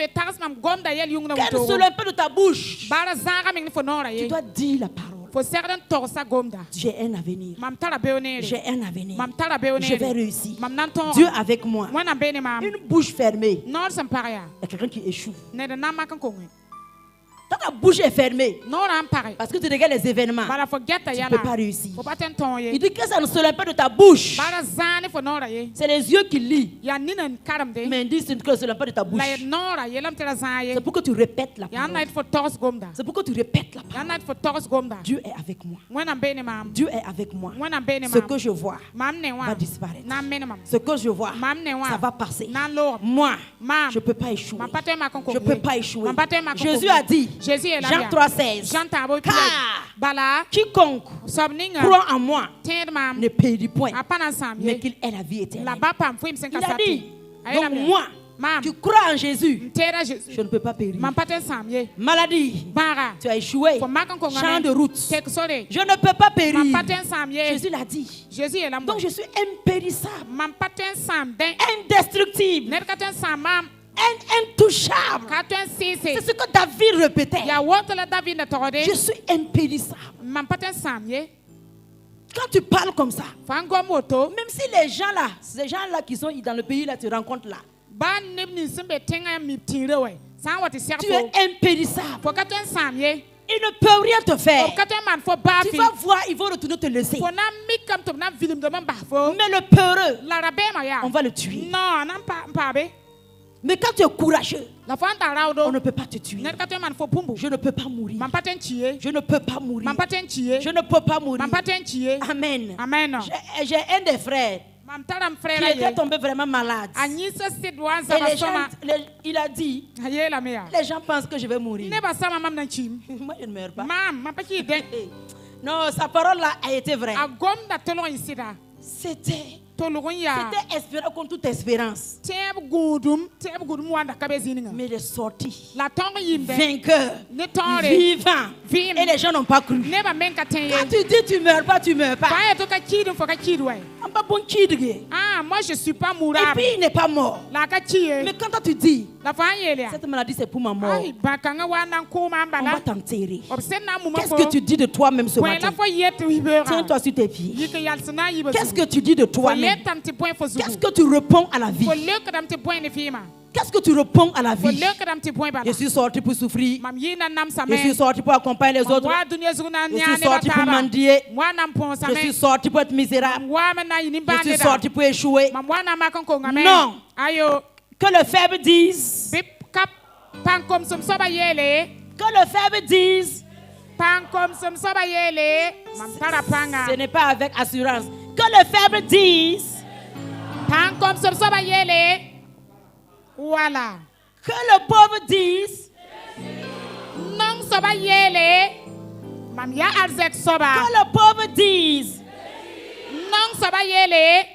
un peu de ta bouche. Tu dois dire la parole. J'ai un avenir. J'ai un avenir. Je vais réussir. Dieu avec moi. Une bouche fermée. Il y a quelqu'un qui échoue. Quand ta bouche est fermée, parce que tu regardes les événements, tu ne peux pas réussir. Il dit que ça ne se lève pas de ta bouche. C'est les yeux qui lisent. Mais il dit que ça ne se lève pas de ta bouche. C'est pour que tu répètes la parole. C'est pour que tu répètes la parole. Dieu est avec moi. Dieu est avec moi. Ce que je vois va disparaître. Ce que je vois, ça va passer. Moi, je ne peux pas échouer. Je ne peux pas échouer. Jésus a dit, Jean 3,16. Car quiconque croit en moi ne périt point, mais qu'il ait la vie éternelle. Il a dit, donc moi, tu crois en Jésus, je ne peux pas périr. Maladie, tu as échoué. Champ de route, je ne peux pas périr. Jésus l'a dit. Donc je suis impérissable, indestructible, intouchable. C'est ce que David répétait. Je suis impérissable. Quand tu parles comme ça, même si les gens là, ces gens là qui sont dans le pays là, tu rencontres là, tu es impérissable. Il ne peut rien te faire. Tu vas voir, ils vont retourner te laisser. Mais le peureux, on va le tuer. Mais quand tu es courageux, on ne peut pas te tuer. Je ne peux pas mourir. Je ne peux pas mourir. Je ne peux pas mourir. Amen. J'ai un des frères qui était tombé vraiment malade. Et les gens, il a dit, les gens pensent que je vais mourir. Moi, je ne meurs pas. Non, sa parole là a été vraie. C'était espérant contre toute espérance. Mais il est sorti vainqueur, vivant. Et les gens n'ont pas cru. Quand tu dis tu meurs pas, tu meurs pas. Moi je suis pas mourable. Et puis il n'est pas mort. Mais quand toi tu dis cette maladie c'est pour ma mort, on va t'enterrer. Qu'est-ce que tu dis de toi-même ce matin? Tiens-toi sur tes pieds. Qu'est-ce que tu dis de toi-même? Qu'est-ce que tu réponds à la vie? Qu'est-ce que tu réponds à la vie? Je suis sorti pour souffrir. Je suis sorti pour accompagner les autres. Je suis sorti pour mendier. Je suis sorti pour être misérable. Je suis sorti pour échouer. Non. Que le faible dise. Que le faible dise. Ce n'est pas avec assurance. Que le faible dise. Voilà. Que le pauvre dise. Non, ça va y aller. Que le pauvre dise. Non, ça va y aller.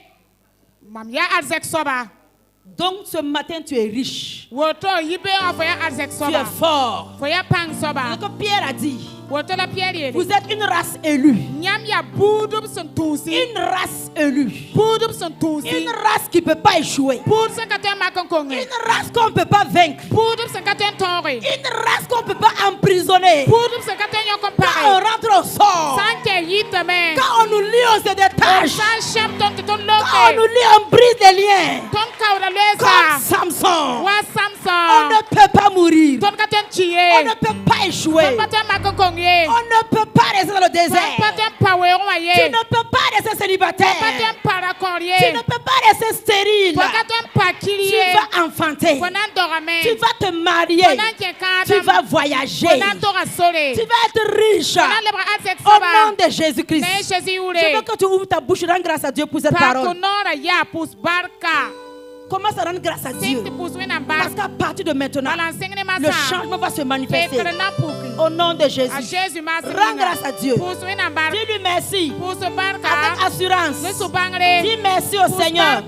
Donc ce matin tu es riche. Tu es fort. Ce que Pierre a dit. Vous êtes une race élue. Une race élue. Une race qui ne peut pas échouer. Une race qu'on ne peut pas vaincre. Une race qu'on ne peut pas emprisonner. Quand on rentre au sort, quand on nous lie, on se détache. Quand on nous lie, on brise les liens. Comme Samson. On ne peut pas mourir. On ne peut pas échouer. On ne peut pas rester dans le désert. Tu ne peux pas rester célibataire. Tu ne peux pas rester stérile. Tu vas enfanter. Tu vas te marier. Tu vas voyager. Tu vas être riche. Au nom de Jésus-Christ. Je veux que tu ouvres ta bouche et rends grâce à Dieu pour cette parole. commence à rendre grâce à Dieu. Parce qu'à partir de maintenant, le changement va se manifester. Au nom de Jésus. Rends grâce à Dieu. Dis-lui merci. Avec assurance. Dis merci au Seigneur.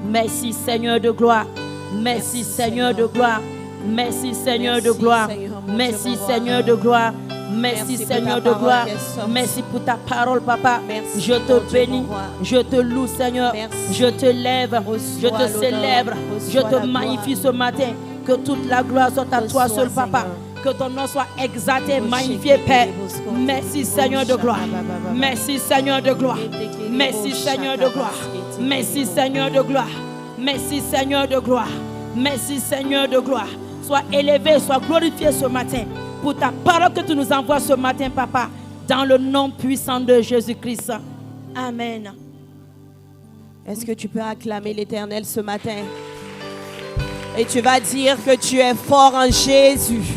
Merci Seigneur de gloire. Merci Seigneur de gloire. Merci Seigneur de gloire. Merci Seigneur de gloire. Merci Seigneur de gloire. Merci pour ta parole, Papa. Je te bénis. Je te loue, Seigneur. Je te lève. Je te célèbre. Je te magnifie ce matin. Que toute la gloire soit à toi seul, Papa. Que ton nom soit exalté, magnifié, Père. Merci Seigneur de gloire. Merci Seigneur de gloire. Merci Seigneur de gloire. Merci Seigneur de gloire. Merci Seigneur de gloire. Merci Seigneur de gloire. Sois élevé, sois glorifié ce matin pour ta parole que tu nous envoies ce matin, Papa, dans le nom puissant de Jésus-Christ. Amen. Est-ce que tu peux acclamer l'Éternel ce matin? Et tu vas dire que tu es fort en Jésus.